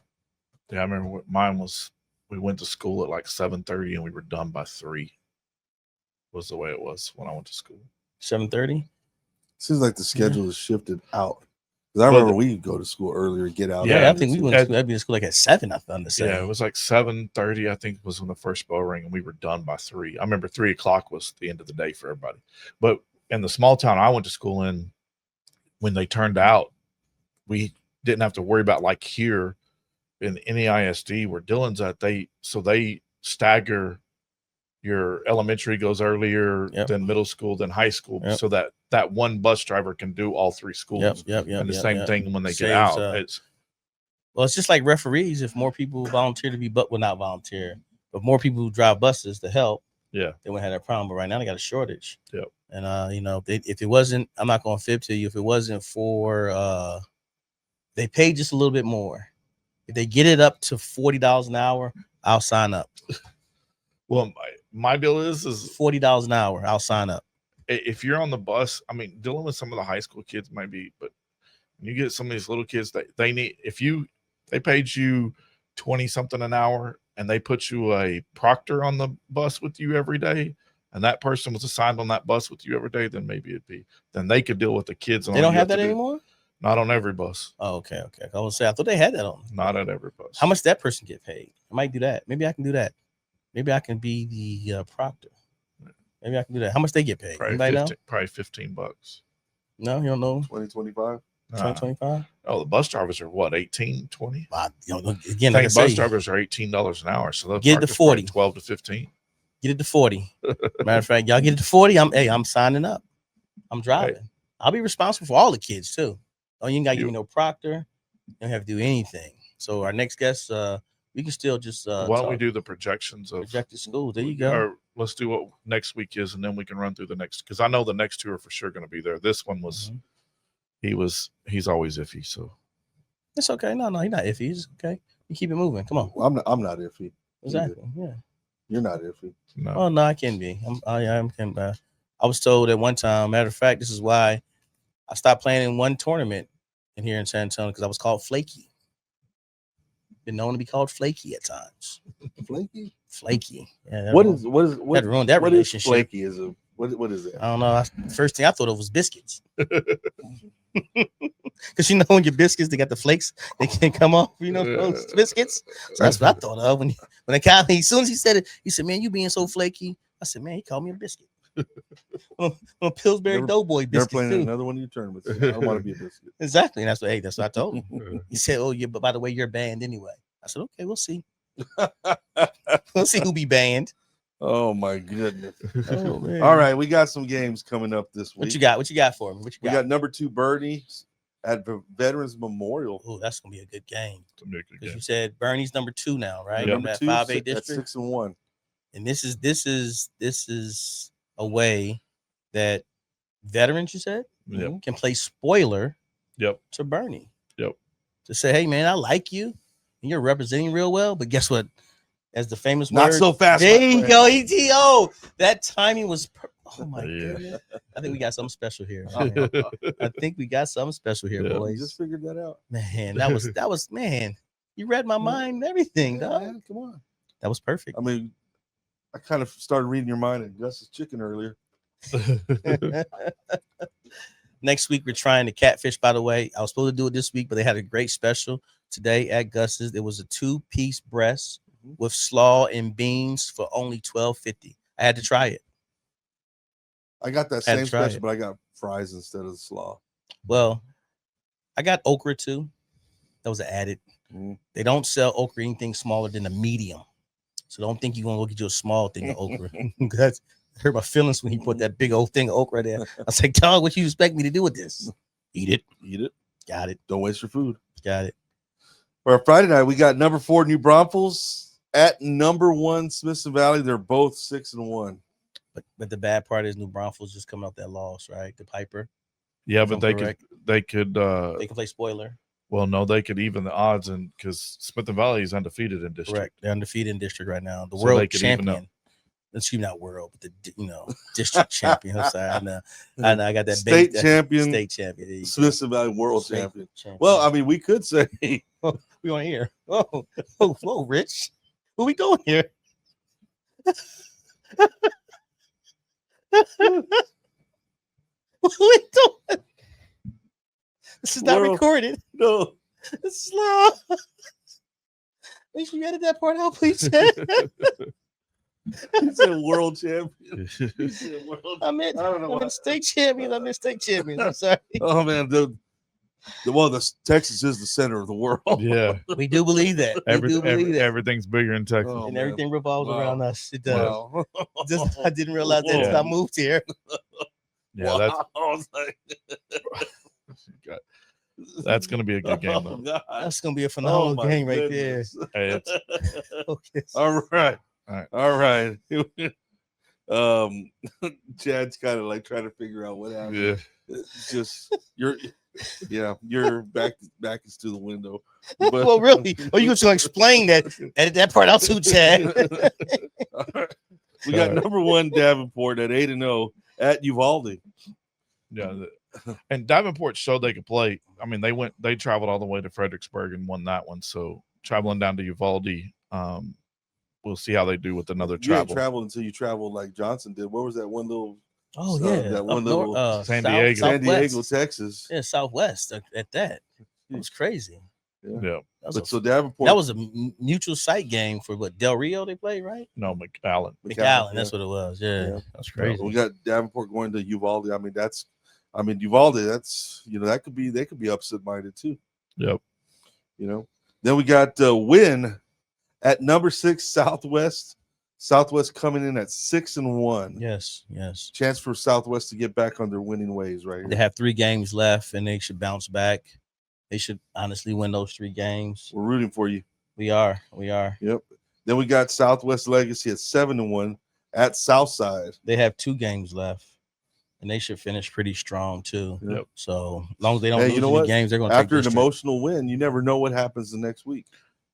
Yeah, I remember what mine was. We went to school at like 7:30 and we were done by 3. Was the way it was when I went to school. 7:30. Seems like the schedule has shifted out. Because I remember we go to school earlier, get out. Yeah, I early, think we so- went to school. I'd be to school like at 7. I found to say. Yeah, it was like 7:30. I think was when the first bell rang, and we were done by 3. I remember 3:00 was the end of the day for everybody. But in the small town I went to school in, when they turned out, we didn't have to worry about like here in NEISD where Dylan's at. They stagger. Your elementary goes earlier than middle school, then high school, so that one bus driver can do all 3 schools. And the same thing when they get out. It's just like referees. If more people volunteer to be, not volunteer, but more people who drive buses to help, they wouldn't have that problem. But right now they got a shortage. Yep. And if it wasn't, I'm not going to fib to you. If it wasn't for, they pay just a little bit more. If they get it up to $40 an hour, I'll sign up. Well, my deal is $40 an hour. I'll sign up. If you're on the bus, I mean, dealing with some of the high school kids might be, but when you get some of these little kids that they need, they paid you 20 something an hour and they put you a proctor on the bus with you every day, and that person was assigned on that bus with you every day, then maybe then they could deal with the kids. And they don't have that anymore? Not on every bus. Oh, okay. I was say I thought they had that on. Not at every bus. How much that person get paid? I might do that. Maybe I can do that. Maybe I can be the proctor. Maybe I can do that. How much they get paid? Probably $15. No, you don't know. 2025. 2025. Oh, the bus drivers are what, 18, 20? Again, I think bus drivers are $18 an hour. So get it to 40, 12 to 15. Get it to 40. Matter of fact, y'all get it to 40. I'm signing up. I'm driving. Hey. I'll be responsible for all the kids too. Oh, you ain't got to give me no proctor. You don't have to do anything. So our next guest, we can still just why don't we do the projections of projected schools? There you go. Or let's do what next week is, and then we can run through the next, because I know the next 2 are for sure going to be there. This one was he's always iffy. So It's okay. No, he's not iffy. He's okay. You keep it moving. Come on. I'm not iffy. Exactly. Yeah. You're not iffy. no, Oh no, I can be. I am. I was told at one time. Matter of fact, this is why I stopped playing in one tournament in here in San Antonio because I was called flaky. Been known to be called flaky at times. Flaky. Flaky. Yeah. What ruined that what relationship? is Flaky is a what is that? I don't know. First thing I thought of was biscuits. Because when your biscuits, they got the flakes, they can't come off, those biscuits. So that's what I thought of when the guy, as soon as he said it, he said, "Man, you being so flaky." I said, "Man, he called me a biscuit." I'm Pillsbury Doughboy You're biscuits playing too. another one of your tournaments. I don't want to be a biscuit. Exactly. And that's what I told him. He said, "Oh, yeah, but by the way, you're banned anyway." I said, "Okay, we'll see. We'll see who be banned." Oh my goodness. Oh, man. All right, we got some games coming up this week. What you got? What you got for me? What you We got number 2 Bernie at Veterans Memorial. Oh, that's gonna be a good game. it's a big Because game. you said Bernie's number 2 now, right? Yeah. Number That 2 5A at district. 6-1. And this is a way that veterans, you said, Yep. can play spoiler Yep. to Bernie. Yep. To say, hey man, I like you and you're representing real well, but guess what? As the famous Not word, so fast. there my you friend. go, ETO. That timing was oh my Yeah. goodness. I think we got something special here. Man. I think we got something special here, Yeah. You boys. just figured that out. Man, that was man. You read my mind and everything, Yeah, dog. man, come on. That was perfect. I mean, I kind of started reading your mind at Gus's Chicken earlier. Next week we're trying the catfish. By the way, I was supposed to do it this week, but they had a great special today at Gus's. It was a 2-piece breast with slaw and beans for only $12.50. I had to try it. I got that Had to same try special, it. but I got fries instead of the slaw. Well, I got okra too. That was added. Mhm. They don't sell okra anything smaller than a medium, so don't think you're gonna look at your small thing of okra. Because I hurt my feelings when he put that big old thing of okra there. I was like, dog, what you expect me to do with this? Eat it. Eat it. Got it. Don't waste your food. Got it. For our Friday night, we got number 4 New Braunfels at number 1 Smithson Valley. They're both 6-1. But the bad part is New Braunfels just coming off that loss, right? The Piper. Yeah, If but I'm they correct. could They can play spoiler. well, no, they could even the odds, and because Smith and Valley is undefeated in district. Correct. They're undefeated in district right now. The So world they could even champion. Excuse me, not world, but the district champion. I'm sorry. I know. I got that State that champion. State champion. There you go. Smithson Valley world State champion. champion. Well, I mean, we could say we on here. Whoa, Rich. What we doing here? What we doing? This is not World- recorded. no. This is live. Make sure you edit that part out, please. Chad. He said world champion. He said world. I meant I don't know why. state champion. I meant state champion. I'm sorry. Oh man, the Texas is the center of the world. Yeah, We do believe that. We do believe that. everything's bigger in Texas. Oh, And man. everything revolves Wow. around us. It does. Wow. I didn't realize that until I moved here. Yeah, that's Wow. I was like, that's going to be a good game. oh, Though. God. That's gonna be a Oh, phenomenal my game right goodness. Hey, it's, there. Okay. All right. All right. All right. Chad's kind of like trying to figure out what happened. yeah, It's just your back is to the window. But Well, really? Oh, you just gonna explain that? Edit that part out too, Chad. All right. We got All right. number 1 Davenport at 8-0 at Uvalde. yeah. And Davenport showed they could play. I mean, they traveled all the way to Fredericksburg and won that one. So traveling down to Uvalde, we'll see how they do with another You ain't travel. traveled until you traveled like Johnson did. What was that one little Oh So, yeah, that one Up little San Diego. San Diego, Southwest. Texas? Yeah, Southwest at that. It was crazy. Yeah, That was, But a, so Davenport. that was a mutual site game for what Del Rio they played, right? no, McAllen. McAllen, that's what it was. Yeah, Yeah. that's crazy. We got Davenport going to Uvalde. I mean Uvalde. That's they could be upset minded too. Yep. Then we got Win at number 6 Southwest. Southwest coming in at 6-1. Yes, yes. Chance for Southwest to get back on their winning ways right They here. have 3 games left, and they should bounce back. They should honestly win those 3 games. We're rooting for you. We are. Yep. Then we got Southwest Legacy at 7-1 at Southside. They have 2 games left. and they should finish pretty strong too. Yep. So as long as they don't Hey, lose you know any what? games, they're going to take After an district. emotional win, you never know what happens the next week.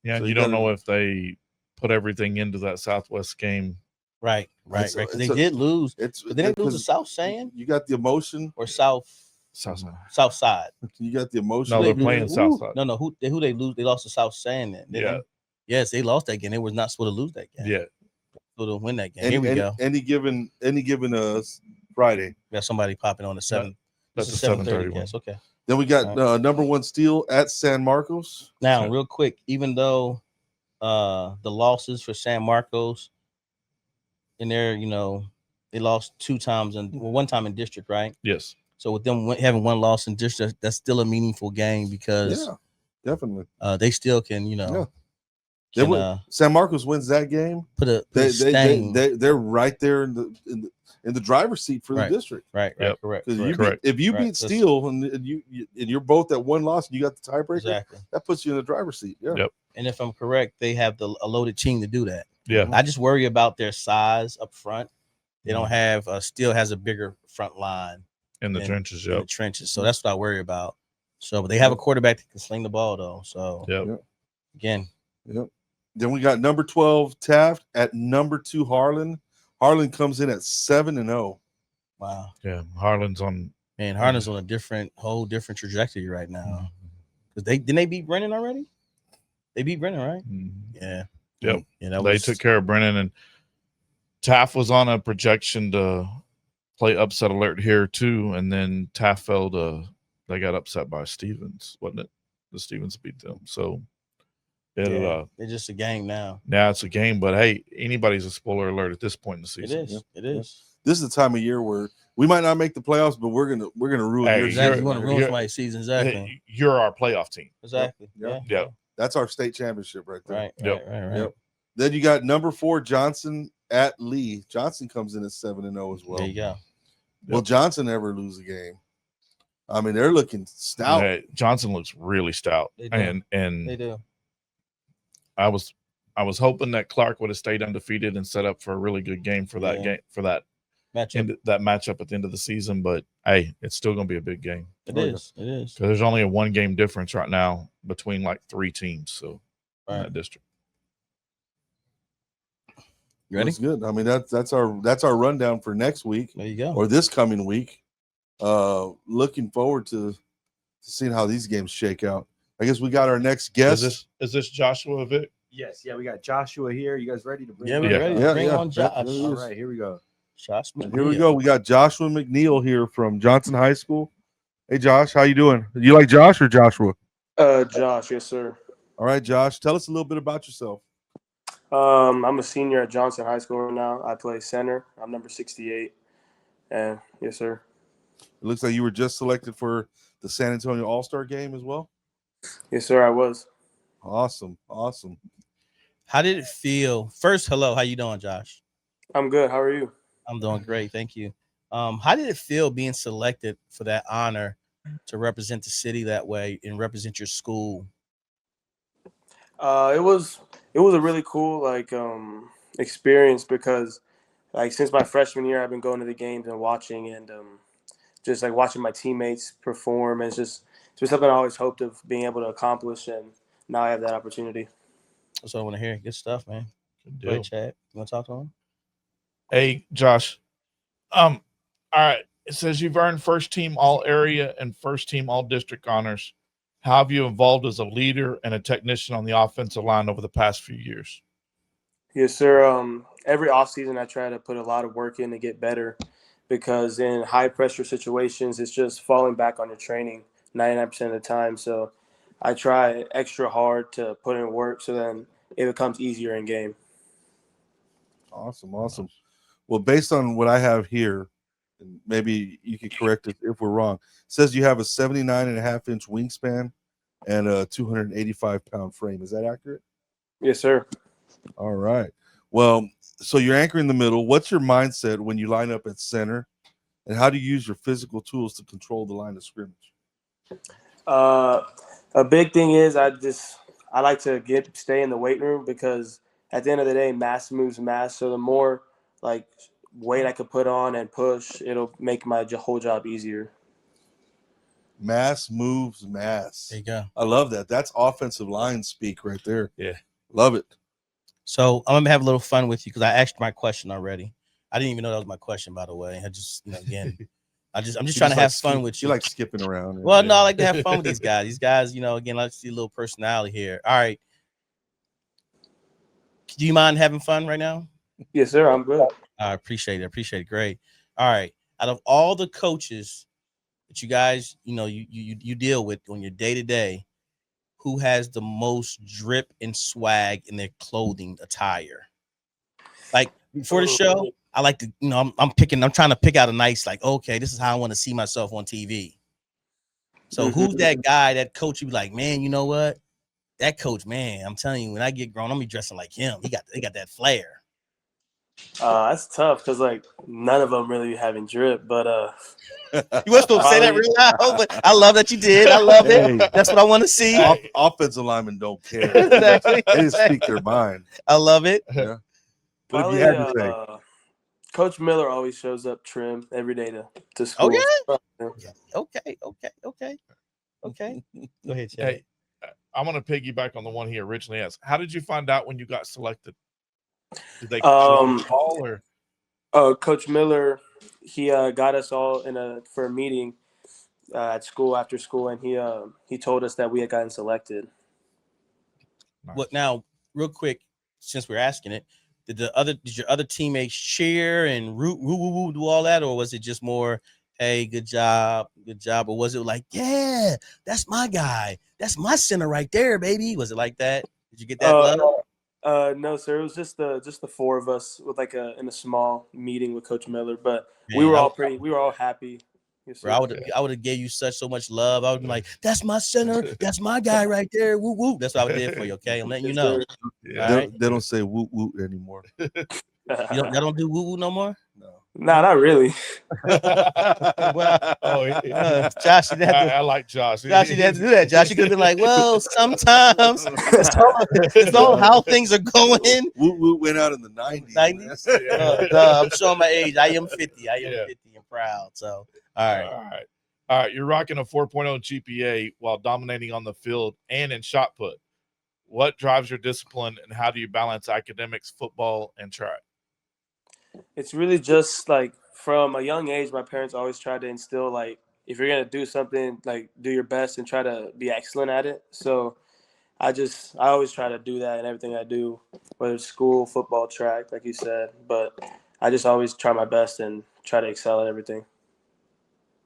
Yeah, So you you don't gotta- know if they put everything into that Southwest game. Right. It's- Because it's they did lose. It's But they didn't lose to because South Saying you got the emotion. or South Southside. Side. You got the emotion. No, they're Ooh. playing Southside. No, who they lose? They lost to South Saying then. didn't Yeah. they? Yes, they lost that game. They was not supposed to lose that game. Yeah. Supposed to win that game. Here we go. Any given Friday. We got somebody popping on the 7. That's This is a 7:30 one. Yes, okay. Then we got number 1 Steel at San Marcos. Now, Okay. real quick, even though the losses for San Marcos in there, they lost 2 times and one time in district, right? Yes. So with them having one loss in district, that's still a meaningful game because Yeah, definitely. they still can, Yeah. can, San Marcos wins that game. put a They stain. they're right there in the driver's seat for Right. the district. Right, Yep. correct. Because correct. if you Right. beat That's- Steel and you're both at one loss and you got the tiebreaker, Exactly. that puts you in the driver's seat. Yeah. Yep. And if I'm correct, they have a loaded team to do that. Yeah. I just worry about their size up front. They Mm-hmm. don't have Steel has a bigger front line In the and- trenches. in the Yep. trenches. So that's what I worry about. So, but they have a quarterback that can sling the ball though. So Yep. again, Yep. Then we got number 12 Taft at number 2 Harlan. Harlan comes in at 7-0. wow. Yeah. Harlan's on. Man, Harlan's on a whole different trajectory right now. Because didn't they beat Brennan already? They beat Brennan, right? Yeah. Yep. Yeah, that They was took care of Brennan, and Taft was on a projection to play upset alert here too, and then Taft fell to. They got upset by Stevens, wasn't it? The Stevens beat them, so yeah, it's just a game now. now it's a game. But hey, anybody's a spoiler alert at this point in the It season. is. It is. This is the time of year where we might not make the playoffs, but we're gonna ruin Hey, your Exactly. season. You want to ruin you're- somebody's season. Exactly. You're our playoff team. Exactly. Yep. Yeah. Yep. That's our state championship right there. Right. Yep. Right. Yep. Then you got number 4 Johnson at Lee. Johnson comes in at 7-0 as well. There you go. Will Johnson ever lose a game? I mean, they're looking stout. Hey, Johnson looks really stout, They do. and They do. I was hoping that Clark would have stayed undefeated and set up for a really good game for that Yeah. game for that Matchup. that matchup at the end of the season. But hey, it's still going to be a big game It Oh, yeah. is. It is. because there's only a 1 game difference right now between like 3 teams. So in Right. that district. You ready? That's good. I mean, that's our rundown for next week There you go. or this coming week. Looking forward to seeing how these games shake out. I guess we got our next guest. Is this Joshua Vick? Yes, yeah, we got Joshua here. You guys ready to bring Yeah, him we're Yeah. ready. Yeah, Bring yeah. on Josh. Yeah, All right, here we go. Josh. And here we McNeil. go. We got Joshua McNeil here from Johnson High School. Hey, Josh, how you doing? You like Josh or Joshua? Josh, yes, sir. All right, Josh, tell us a little bit about yourself. I'm a senior at Johnson High School right now. I play center. I'm number 68. And yes, sir. It looks like you were just selected for the San Antonio All-Star game as well. Yes, sir, I was. Awesome. How did it feel? First, hello. How you doing, Josh? I'm good. How are you? I'm doing great. Thank you. How did it feel being selected for that honor to represent the city that way and represent your school? It was a really cool experience because since my freshman year I've been going to the games and watching and just watching my teammates perform, and it's just something I always hoped of being able to accomplish, and now I have that opportunity. That's what I want to hear. Good stuff, man. Good Go deal. ahead, Chad. You want to talk to him? Hey, Josh. All right. It says you've earned first team all area and first team all district honors. How have you evolved as a leader and a technician on the offensive line over the past few years? Yes, sir. Every offseason I try to put a lot of work in to get better because in high pressure situations, it's just falling back on your training 99% of the time. So I try extra hard to put in work so then it becomes easier in game. Awesome. Well, based on what I have here, and maybe you can correct it if we're wrong, it says you have a 79.5-inch wingspan and a 285-pound frame. Is that accurate? Yes, sir. All right. Well, so you're anchoring the middle. What's your mindset when you line up at center, and how do you use your physical tools to control the line of scrimmage? A big thing is I like to stay in the weight room because at the end of the day, mass moves mass. So the more weight I could put on and push, it'll make my whole job easier. Mass moves mass. There you go. I love that. That's offensive line speak right there. Yeah. Love it. So I'm gonna have a little fun with you because I asked my question already. I didn't even know that was my question, by the way. I just, again, I'm just You trying to like have fun with You you. like skipping around. Well, no, I like to have fun with these guys. These guys, again, I like to see a little personality here. All right. Do you mind having fun right now? Yes, sir. I'm good. I appreciate it. Great. All right. Out of all the coaches that you guys, you deal with on your day to day, who has the most drip and swag in their clothing attire? Like before the show, I like to, I'm trying to pick out a nice, like, okay, this is how I want to see myself on TV. So who's that guy, that coach? You be like, man, you know what? That coach, man, I'm telling you, when I get grown, I'm gonna be dressing like him. He got that flair. That's tough because like none of them really having drip, but You weren't supposed to say that real loud, but I love that you did. I love it. That's what I want to see. Offensive linemen don't care. Exactly. They just speak their mind. I love it. Yeah. But probably, if you had to say, Coach Miller always shows up trim every day to school. Oh yeah. Okay. Go ahead, Chad. Hey, I'm going to piggyback on the one he originally asked. How did you find out when you got selected? Did they call or? Coach Miller, he got us all for a meeting at school after school, and he told us that we had gotten selected. Nice. What now? Real quick, since we're asking it, did your other teammates cheer and root, woo, do all that, or was it just more, hey, good job, or was it like, yeah, that's my guy, that's my center right there, baby? Was it like that? Did you get that love? No, sir. It was just the four of us with in a small meeting with Coach Miller, but Man, we were all happy. Yes, bro, I would have gave you so much love. I would be like, that's my center, that's my guy right there. Woo woo. That's what I did for you. Okay, I'm letting you know. they don't say woo woo anymore. Y'all don't do woo woo no more? No. Nah, not really. Well, Josh, I like Josh. Josh, you didn't have to do that. Josh, you could have been like, well, sometimes it's all how things are going. Woo woo went out in the 90s. I'm showing my age. I am 50. I am 50 and proud. So, all right. You're rocking a 4.0 GPA while dominating on the field and in shot put. What drives your discipline, and how do you balance academics, football, and track? It's really just like from a young age, my parents always tried to instill like, if you're gonna do something, like do your best and try to be excellent at it. So I always try to do that in everything I do, whether it's school, football, track, like you said. But I just always try my best and try to excel at everything.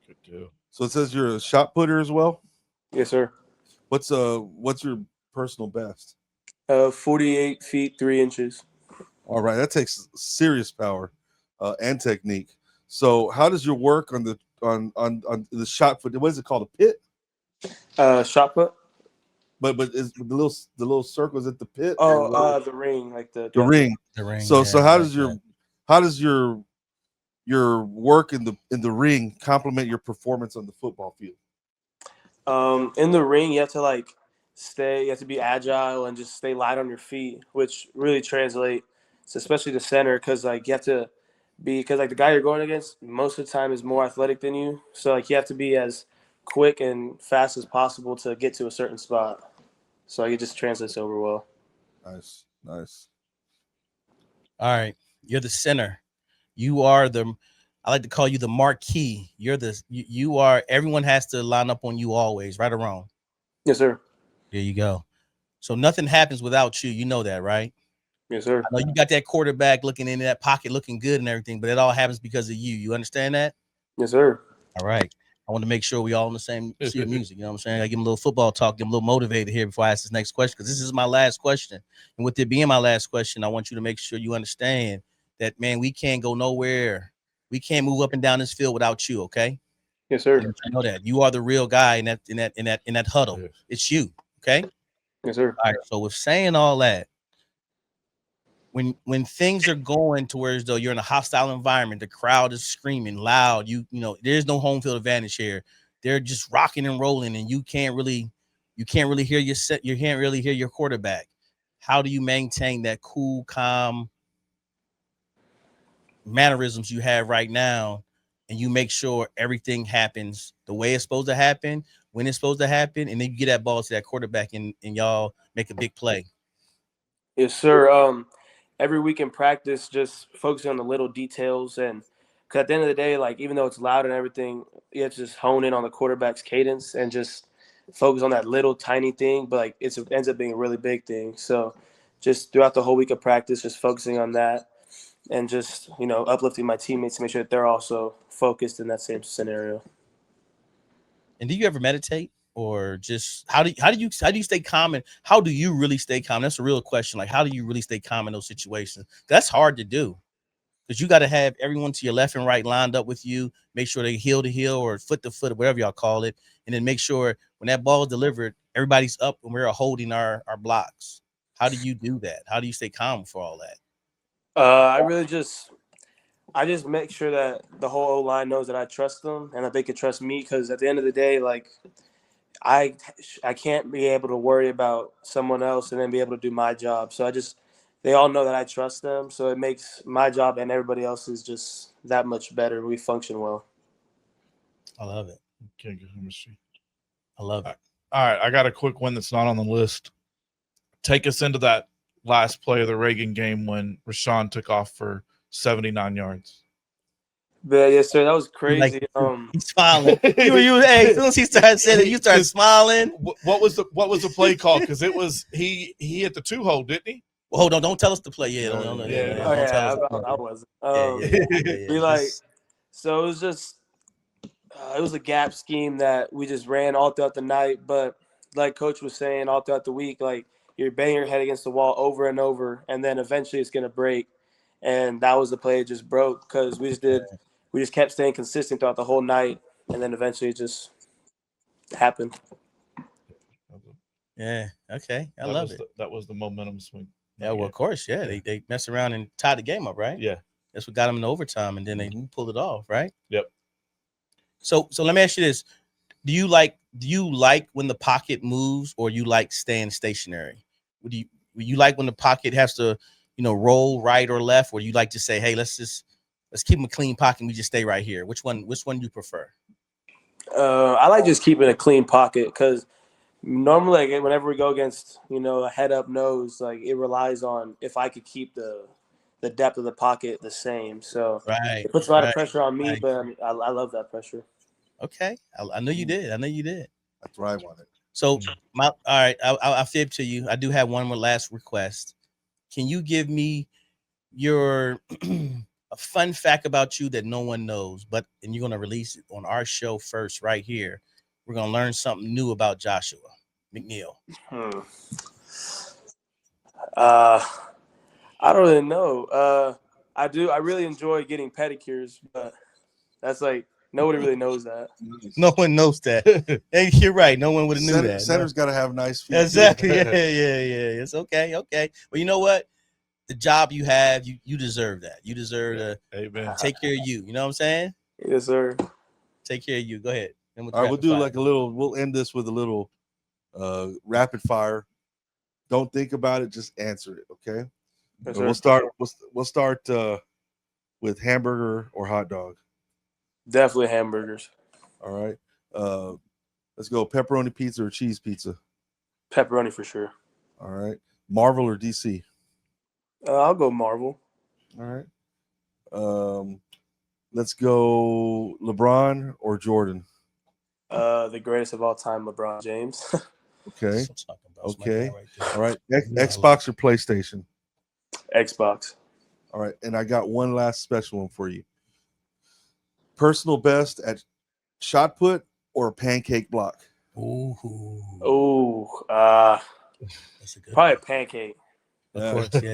Good deal. So it says you're a shot putter as well? Yes, sir. What's your personal best? 48 feet 3 inches. All right, that takes serious power and technique. So how does your work on the shot put? What is it called? A pit? Shot put. But is the little circles at the pit? The ring, like the ring. The ring. So how does your work in the ring complement your performance on the football field? In the ring, you have to be agile and just stay light on your feet, which really translates, especially the center, because you have to be, because the guy you're going against most of the time is more athletic than you, so you have to be as quick and fast as possible to get to a certain spot. So it just translates over well. Nice. All right, you're the center. You are I like to call you the marquee. You are. Everyone has to line up on you always, right or wrong. Yes, sir. There you go. So nothing happens without you. You know that, right? Yes, sir. I know you got that quarterback looking in that pocket, looking good and everything, but it all happens because of you. You understand that? Yes, sir. All right. I want to make sure we all in the same sea of music. You know what I'm saying? I give him a little football talk, get him a little motivated here before I ask this next question, because this is my last question. And with it being my last question, I want you to make sure you understand that, man, we can't go nowhere. We can't move up and down this field without you. Okay. Yes, sir. I know that you are the real guy in that huddle. Yes. It's you. Okay. Yes, sir. All right. So with saying all that, when things are going to where as though you're in a hostile environment, the crowd is screaming loud, you know, there's no home field advantage here. They're just rocking and rolling, and you can't really hear your quarterback. How do you maintain that cool, calm, mannerisms you have right now, and you make sure everything happens the way it's supposed to happen, when it's supposed to happen, and then you get that ball to that quarterback and y'all make a big play. Yes, sir. Every week in practice, just focusing on the little details, and because at the end of the day, like even though it's loud and everything, you have to just hone in on the quarterback's cadence and just focus on that little tiny thing. But like it ends up being a really big thing. So just throughout the whole week of practice, just focusing on that and just uplifting my teammates to make sure that they're also focused in that same scenario. And do you ever meditate? Or just how do you stay calm, and how do you really stay calm? That's a real question. Like, how do you really stay calm in those situations? That's hard to do because you got to have everyone to your left and right lined up with you. Make sure they heel to heel or foot to foot, or whatever y'all call it, and then make sure when that ball is delivered, everybody's up and we're holding our blocks. How do you do that? How do you stay calm for all that? I just make sure that the whole O-line knows that I trust them and that they can trust me, because at the end of the day, like I can't be able to worry about someone else and then be able to do my job. So they all know that I trust them. So it makes my job and everybody else's just that much better. We function well. I love it. Okay, good chemistry. I love it. All right, I got a quick one that's not on the list. Take us into that last play of the Reagan game when Rashawn took off for 79 yards. But yes, sir, that was crazy. He's smiling. Hey, as soon as he started saying it, you started smiling. What was the play call? Because it was he hit the 2-hole, didn't he? Well, hold on, don't tell us the play. Yeah, I wasn't. So it was just it was a gap scheme that we just ran all throughout the night. But like Coach was saying, all throughout the week, like you're banging your head against the wall over and over, and then eventually it's gonna break. And that was the play. It just broke because we just kept staying consistent throughout the whole night, and then eventually it just happened. Yeah. Okay. I love it. That was the momentum swing. Yeah. Well, of course. Yeah. They messed around and tied the game up, right? Yeah. That's what got them in overtime, and then they pulled it off, right? Yep. So let me ask you this: Do you like when the pocket moves, or you like staying stationary? Would you like when the pocket has to roll right or left, or you like to say, hey, let's keep them a clean pocket and we just stay right here? Which one do you prefer? I like just keeping a clean pocket, because normally, like, whenever we go against, a head up nose, like it relies on if I could keep the depth of the pocket the same. So it puts a lot of pressure on me, but I love that pressure. Okay. I know you did. That's what I wanted. So all right, I'll fib to you. I do have one more last request. Can you give me your a fun fact about you that no one knows, and you're going to release it on our show first right here? We're going to learn something new about Joshua McNeil. I don't really know. I really enjoy getting pedicures, but that's like nobody really knows that. No one knows that. Hey, you're right. No one would have knew that. Center's got to have nice feet. Exactly. Yeah. It's okay. Well, you know what? The job you have, you deserve that. You deserve to take care of you. You know what I'm saying? Yes, sir. Take care of you. Go ahead. All right, we'll end this with a little rapid fire. Don't think about it, just answer it, okay? Yes, so we'll start with hamburger or hot dog. Definitely hamburgers. All right. Let's go pepperoni pizza or cheese pizza. Pepperoni for sure. All right. Marvel or DC? I'll go Marvel. All right. Let's go LeBron or Jordan. The greatest of all time, LeBron James. Okay. Okay. All right. Xbox or PlayStation? Xbox. All right. And I got one last special one for you. Personal best at shot put or pancake block? Ooh. That's a good probably a pancake. Of course, yeah.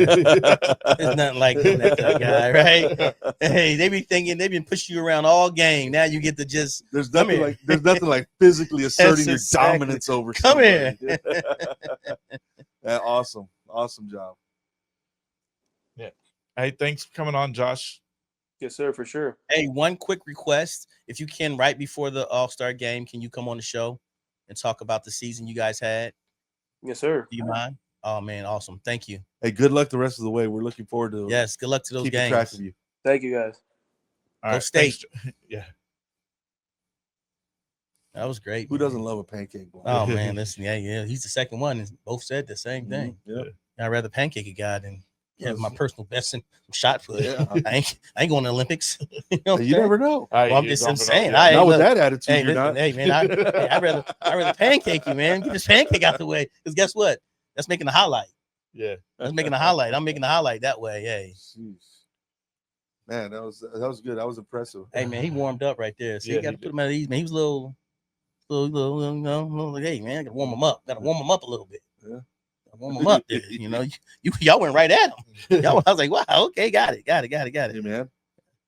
There's nothing like that guy, right? Hey, they been pushing you around all game. Now you get to just there's nothing like physically asserting your dominance over somebody. Come here. Awesome job. Yeah. Hey, thanks for coming on, Josh. Yes, sir, for sure. Hey, one quick request. If you can, right before the All-Star game, can you come on the show and talk about the season you guys had? Yes, sir. Do you mind? Oh, man, awesome. Thank you. Hey, good luck the rest of the way. We're looking forward to good luck to those keeping games. track of you. Thank you, guys. All Go right, State. thanks. Yeah. That was great. Who man. doesn't love a pancake ball? Oh man, listen, yeah. He's the second one, and both said the same thing. Yeah. I'd rather pancake a guy than have my Yes. personal best in shot put. Yeah. I ain't going to the Olympics. You know what I'm You saying? never know. Well, I'm just saying. Hey, Not with look, that attitude, hey, you're listen, not. hey, man, I'd rather pancake you, man. Get this pancake out the way. Because guess what? That's making the highlight. Yeah. That's making the highlight. I'm making the highlight that way. Hey, Jeez. Man, that was good. That was impressive. hey, man, he warmed up right there. So Yeah, you got to he put him at ease, man. He was a little, you know, like, hey, man, I got to warm him up. Got to warm him up a little bit. Yeah. Warm him up there. You know, y'all went right at him. I was like, wow, okay, got it. Hey, man.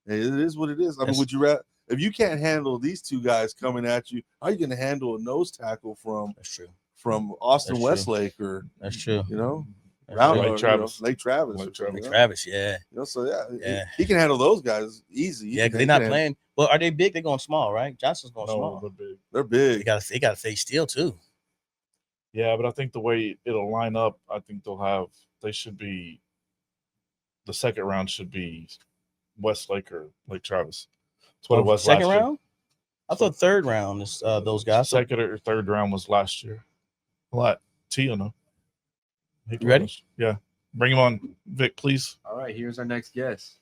Hey, it is what it is. I mean, That's- would you rather if you can't handle these two guys coming at you, how are you going to handle a nose tackle That's true. from Austin That's true. Westlake or That's true. you know That's Round- true. or, Lake Travis. Lake Travis, Lake or something, Like you know? Travis, yeah. You know, so Yeah. he can handle those guys easy. Yeah, because they're not playing. Well, are they big? They're going small, right? Johnson's going No, small. but big. They're They big. got to face steel too. Yeah, but I think the way it'll line up, I think they should be, the second round should be Westlake or Lake Travis. That's what it was Second last year. round? I thought third round is those guys. Second or third round was last year. What? Tia, no. You ready? Yeah. Bring him on, Vic, please. All right, here's our next guest.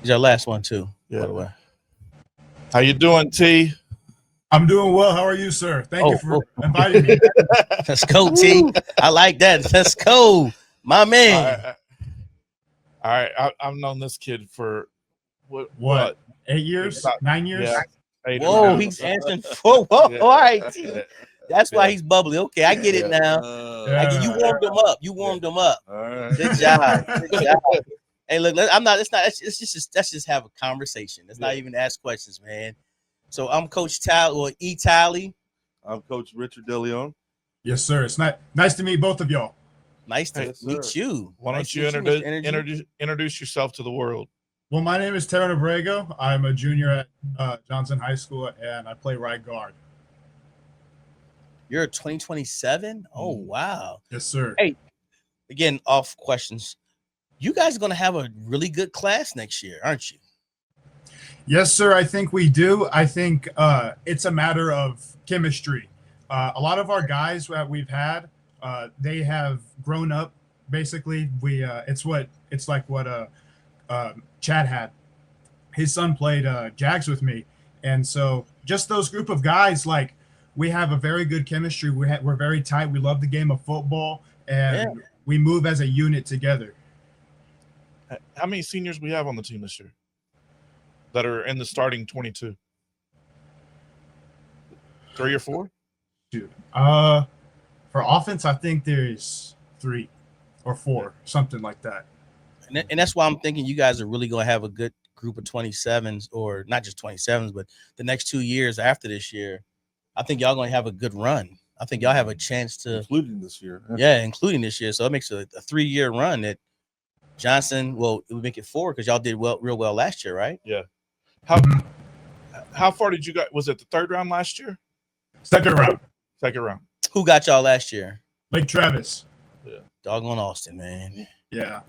He's our last one too. Yeah. By the way. How you doing, T? I'm doing well. How are you, sir? Thank you for Oh. inviting me. Let's go, T. I like that. Let's go, my man. All right. I've known this kid for What? 8 years? 9 years? Yeah. 8 or Whoa, 9. he's answering. Whoa. Yeah. All right, T. Yeah. That's why he's bubbly. Okay, I get it now. You warmed him up. You warmed him up. All right. Good job. Good job. Hey, look, I'm not. It's not. It's just. Let's just have a conversation. Let's not even ask questions, man. So I'm Coach Tally or E Tally. I'm Coach Richard DeLeon. Yes, sir. It's nice to meet both of y'all. Nice to Yes, meet sir. you. Why Nice don't to you meet Mr. Energy. introduce yourself to the world? Well, my name is Terran Abrego. I'm a junior at Johnson High School, and I play right guard. You're 2027. Oh wow. Yes, sir. Hey. Again, off questions. You guys are gonna have a really good class next year, aren't you? Yes, sir. I think we do. I think it's a matter of chemistry. A lot of our guys that we've had, they have grown up. Basically, it's like what Chad had. His son played Jags with me, and so just those group of guys, like we have a very good chemistry. We're very tight. We love the game of football, and we move as a unit together. How many seniors we have on the team this year that are in the starting 22? 3 or 4? For offense, I think there's 3 or 4, something like that. And that's why I'm thinking you guys are really gonna have a good group of 27s, or not just 27s, but the next 2 years after this year. I think y'all gonna have a good run. I think y'all have a chance to, Including this year. including this year. So it makes a 3-year run that Johnson. Well, it would make it 4 because y'all did real well last year, right? Yeah. How far did you guys? Was it the third round last year? Second round, Second round. Who got y'all last year? Lake Travis. Doggone Austin, man. Yeah.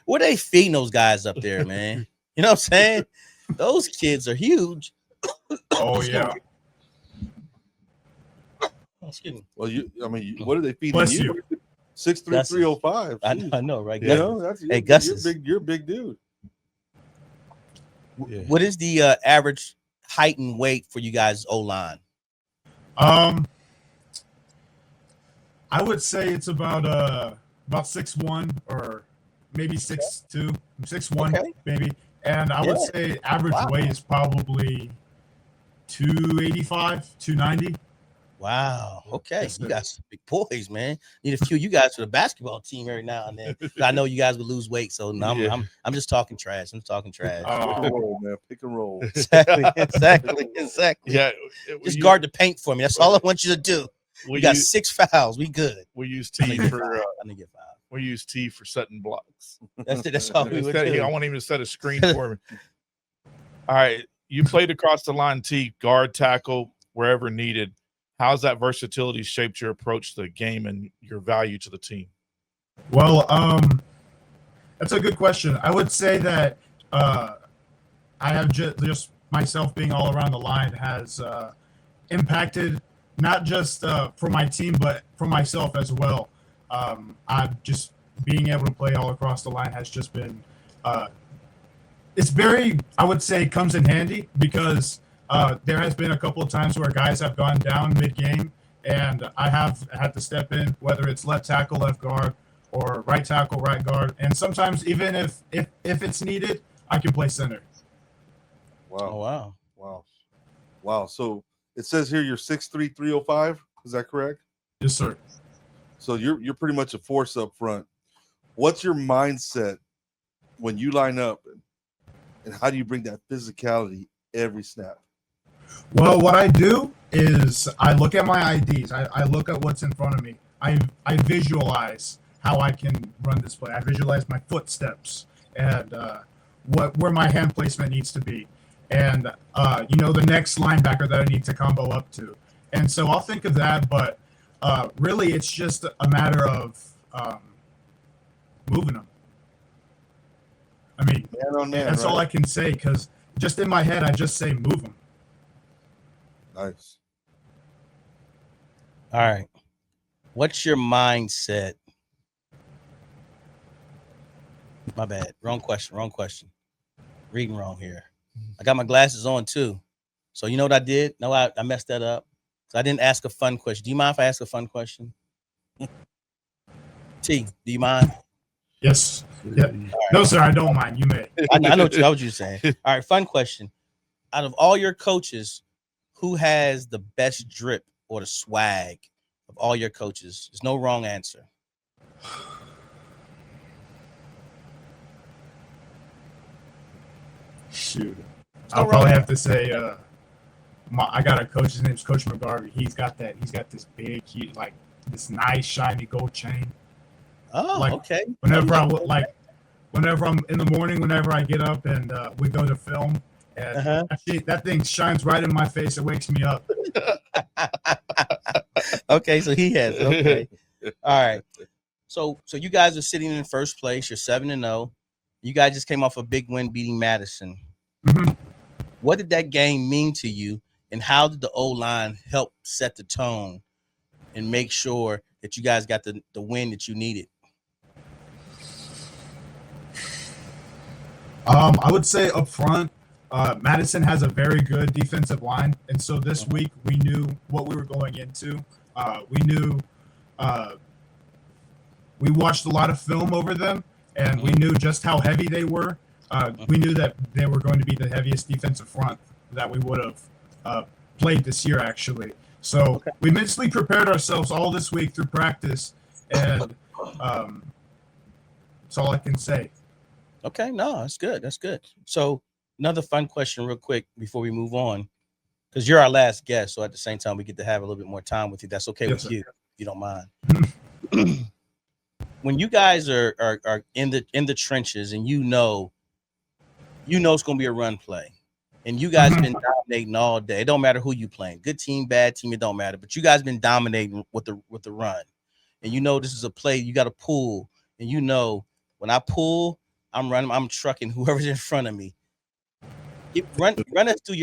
Where they feeding those guys up there, man? You know what I'm saying? Those kids are huge. Oh yeah. Excuse me. Well, what are they feeding Bless you? you. 6'3", 305. I know, right? You know, that's Hey, Gus is- you're a big dude. Yeah. What is the average height and weight for you guys O-line? I would say it's about 6'1" or maybe 6'2", 6'1", Okay. maybe. And I would Yeah. say average Wow. weight is probably 285, 290. Wow. Okay. Yes, You sir. got some big boys, man. Need a few of you guys for the basketball team every now and then. I know you guys would lose weight, so no, Yeah. I'm just talking trash. I'm talking trash. Pick and roll, man. Pick and roll. Exactly. Yeah. Just guard the paint for me. That's all I want you to do. We got 6 fouls. We good. We use I T didn't get for fouled. I didn't get fouled. we use T for setting blocks. That's it. That's all we would I do. want him to set a screen for me. All right. You played across the line, T, guard, tackle, wherever needed. How's that versatility shaped your approach to the game and your value to the team? Well, that's a good question. I would say that I have just myself being all around the line has impacted not just for my team, but for myself as well. I've just being able to play all across the line has just been, it's very, I would say, comes in handy because there has been a couple of times where guys have gone down mid-game, and I have had to step in, whether it's left tackle, left guard, or right tackle, right guard, and sometimes even if it's needed, I can play center. Oh, Wow. wow. Wow. So it says here you're 6'3", 305. Is that correct? Yes, sir. So you're pretty much a force up front. What's your mindset when you line up, and how do you bring that physicality every snap? Well, what I do is I look at my IDs. I look at what's in front of me. I visualize how I can run this play. I visualize my footsteps and where my hand placement needs to be, and the next linebacker that I need to combo up to. And so I'll think of that, but really it's just a matter of moving them. I mean, Man on man, that's right? all I can say, because just in my head I just say move them. Nice. All right. What's your mindset? My bad. Wrong question. Reading wrong here. I got my glasses on too. So you know what I did? No, I messed that up. So I didn't ask a fun question. Do you mind if I ask a fun question? T, do you mind? Yes. Yeah. No, sir, I don't mind. You may. I know what you're saying. All right, fun question. Out of all your coaches, who has the best drip or the swag of all your coaches? There's no wrong answer. Shoot. I'll probably have to say I got a coach, his name's Coach McGarvey. He's got this big, like this nice shiny gold chain. Oh, like, okay. Whenever I'm in the morning, whenever I get up and we go to film, and that thing shines right in my face. It wakes me up. Okay, so he has it. Okay. All right. So you guys are sitting in first place. You're 7-0. You guys just came off a big win beating Madison. Mhm. What did that game mean to you, and how did the O-line help set the tone and make sure that you guys got the win that you needed? I would say up front, Madison has a very good defensive line, and so this week we knew what we were going into. We knew we watched a lot of film over them, and we knew just how heavy they were. We knew that they were going to be the heaviest defensive front that we would have played this year, actually. So we mentally prepared ourselves all this week through practice, and that's all I can say. Okay, no, that's good. That's good. So another fun question real quick before we move on, because you're our last guest. So at the same time, we get to have a little bit more time with you. That's okay with you, if you don't mind. When you guys are in the trenches and you know it's going to be a run play, and you guys been dominating all day. It don't matter who you playing, good team, bad team, it don't matter. But you guys been dominating with the run, and you know this is a play you got to pull, and you know when I pull, I'm trucking whoever's in front of me. Run us through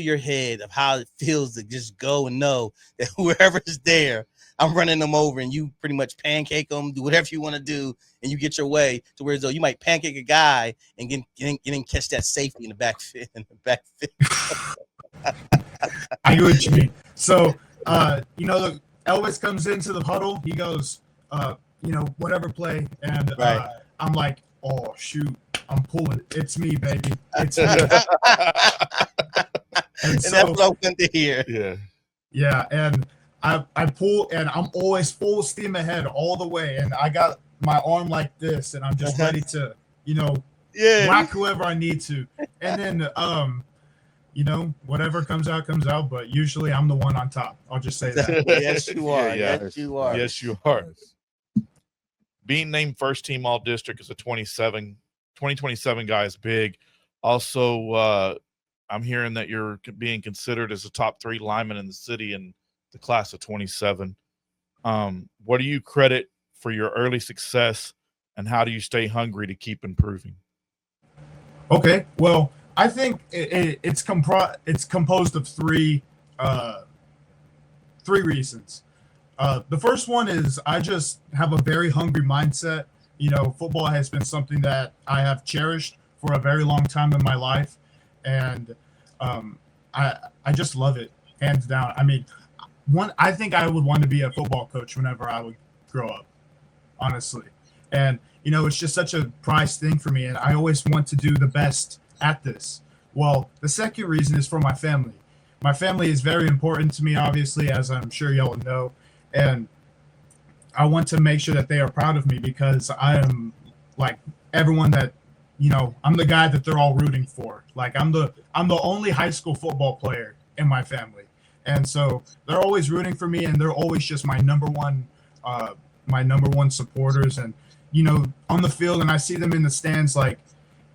your head of how it feels to just go and know that whoever's there, I'm running them over, and you pretty much pancake them, do whatever you want to do, and you get your way to where though you might pancake a guy and get catch that safety in the back fit. I get what you mean. So, Elvis comes into the huddle. He goes, whatever play, and I'm like, oh shoot, I'm pulling. It's me, baby. It's me. and so, that's what I want to hear. Yeah. Yeah, and I pull, and I'm always full steam ahead all the way, and I got my arm like this, and I'm just ready to, whack whoever I need to, and then whatever comes out. But usually I'm the one on top. I'll just say that. Yes, you are. Yeah. Yes, you are. Yes, you are. Being named first team all district as a 2027 guy is big. Also, I'm hearing that you're being considered as a top 3 lineman in the city in the class of 27. What do you credit for your early success, and how do you stay hungry to keep improving? Okay, well, I think it's composed of three reasons. The first one is I just have a very hungry mindset. You know, football has been something that I have cherished for a very long time in my life, and I just love it, hands down. I mean, I think I would want to be a football coach whenever I would grow up, honestly. And you know, it's just such a prized thing for me, and I always want to do the best at this. Well, the second reason is for my family. My family is very important to me, obviously, as I'm sure y'all know, and I want to make sure that they are proud of me because I am like everyone that, you know, I'm the guy that they're all rooting for. Like I'm the only high school football player in my family, and so they're always rooting for me, and they're always just my number one supporters. And you know, on the field, and I see them in the stands, like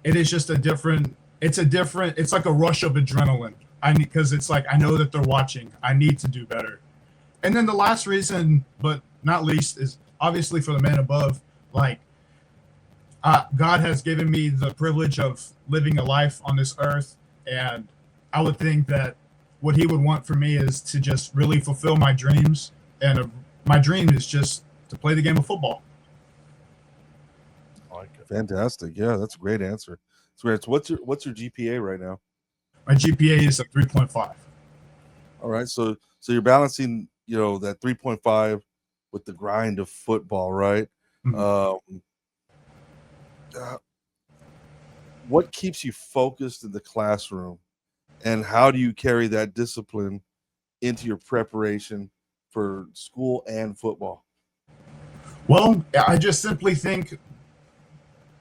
it is just it's like a rush of adrenaline. Because it's like I know that they're watching. I need to do better. And then the last reason, but not least, is obviously for the man above. Like God has given me the privilege of living a life on this earth, and I would think that what He would want for me is to just really fulfill my dreams. And my dream is just to play the game of football. I like it. Fantastic. Yeah, that's a great answer. It's great. So what's your GPA right now? My GPA is a 3.5. All right. So you're balancing, you know, that 3.5 with the grind of football, right? Mhm. What keeps you focused in the classroom, and how do you carry that discipline into your preparation for school and football? Well, I just simply think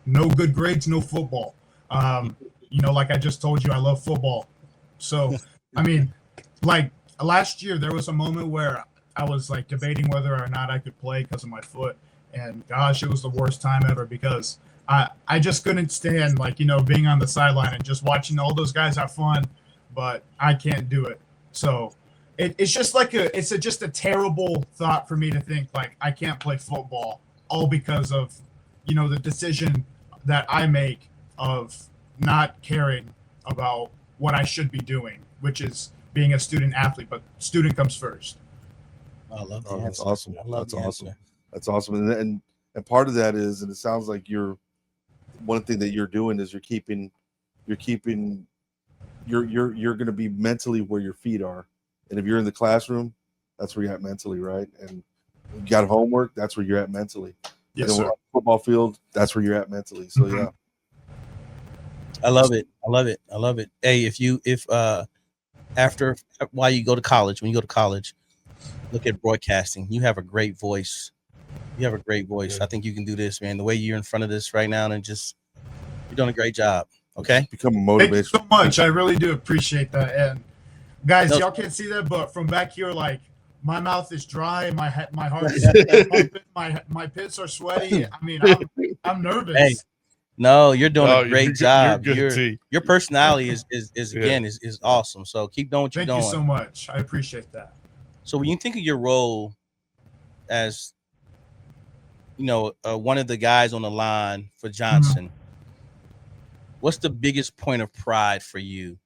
no good grades, no football. You know, like I just told you, I love football. So, I mean, like last year, there was a moment where I was like debating whether or not I could play because of my foot. And gosh, it was the worst time ever because I just couldn't stand, like, you know, being on the sideline and just watching all those guys have fun, but I can't do it. So it's just like just a terrible thought for me to think like I can't play football all because of, you know, the decision that I make of not caring about what I should be doing, which is being a student athlete, but student comes first. I love Oh, the that's answer. awesome. I love That's the awesome. answer. That's awesome. And part of that is, and it sounds like one thing that you're doing is you're going to be mentally where your feet are. And if you're in the classroom, that's where you're at mentally, right? And you got homework, that's where you're at mentally. Yes, And sir. on the football field, that's where you're at mentally. So Mhm. yeah. I love it. I love it. I love it. Hey, while you go to college, when you go to college, look at broadcasting. You have a great voice. You have a great voice. I think you can do this, man. The way you're in front of this right now, and you're doing a great job. Okay. Become a Thank you motivation. so much. I really do appreciate that. And guys, No. y'all can't see that, but from back here, like my mouth is dry, my heart is pumping, my pits are sweaty. I mean, I'm nervous. Hey, no, you're doing No, a great you're job. good, T. Your personality is Yeah. again is awesome. So keep doing what you're Thank doing. you so much. I appreciate that. So when you think of your role as, you know, one of the guys on the line for Johnson, what's the biggest point of pride for you?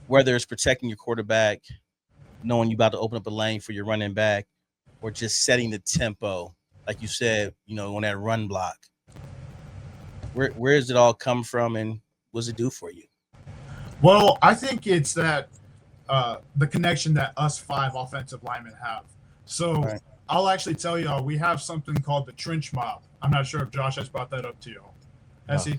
Whether it's protecting your quarterback, knowing you about to open up a lane for your running back, or just setting the tempo, like you said, you know, on that run block. Where does it all come from, and what does it do for you? Well, I think it's that the connection that us 5 offensive linemen have. So Right. I'll actually tell y'all, we have something called the trench mob. I'm not sure if Josh has brought that up to y'all. Has he?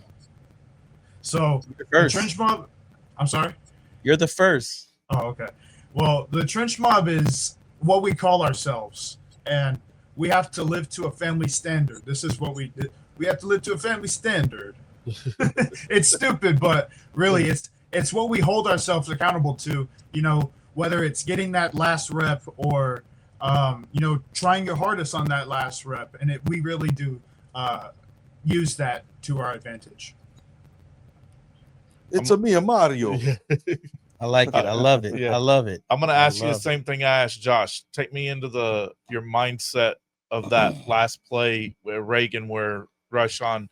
So You're the first. trench mob, I'm sorry? You're the first. Oh, okay. Well, the trench mob is what we call ourselves, and we have to live to a family standard. This is what we have to live to a family standard. It's stupid, but really, it's what we hold ourselves accountable to. You know, whether it's getting that last rep or you know, trying your hardest on that last rep, and we really do use that to our advantage. It's a Mia Mario. I like it. I love it. Yeah. I love it. I'm gonna ask you the love same thing I asked Josh. Take me into your mindset of that last play where Reagan, where Rashawn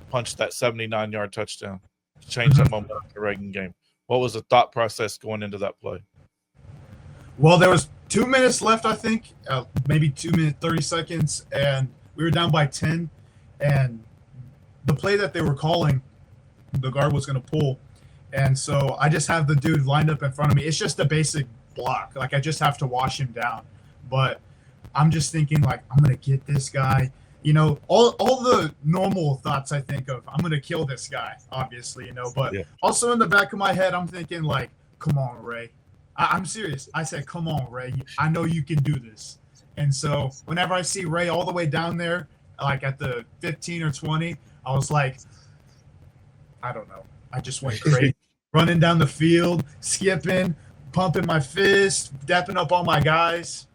punched that 79-yard touchdown. change that momentum in the Reagan game. What was the thought process going into that play? Well, there was 2 minutes left, I think, maybe 2 minutes 30 seconds, and we were down by 10. And the play that they were calling, the guard was going to pull, and so I just have the dude lined up in front of me. It's just a basic block, like I just have to wash him down. But I'm just thinking, like, I'm going to get this guy. You know, all the normal thoughts I think of. I'm going to kill this guy, obviously, you know. But also in the back of my head, I'm thinking, like, come on, Ray. I'm serious. I said, come on, Ray. I know you can do this. And so whenever I see Ray all the way down there, like at the 15 or 20, I was like, I don't know. I just went crazy. Running down the field, skipping, pumping my fist, dapping up all my guys.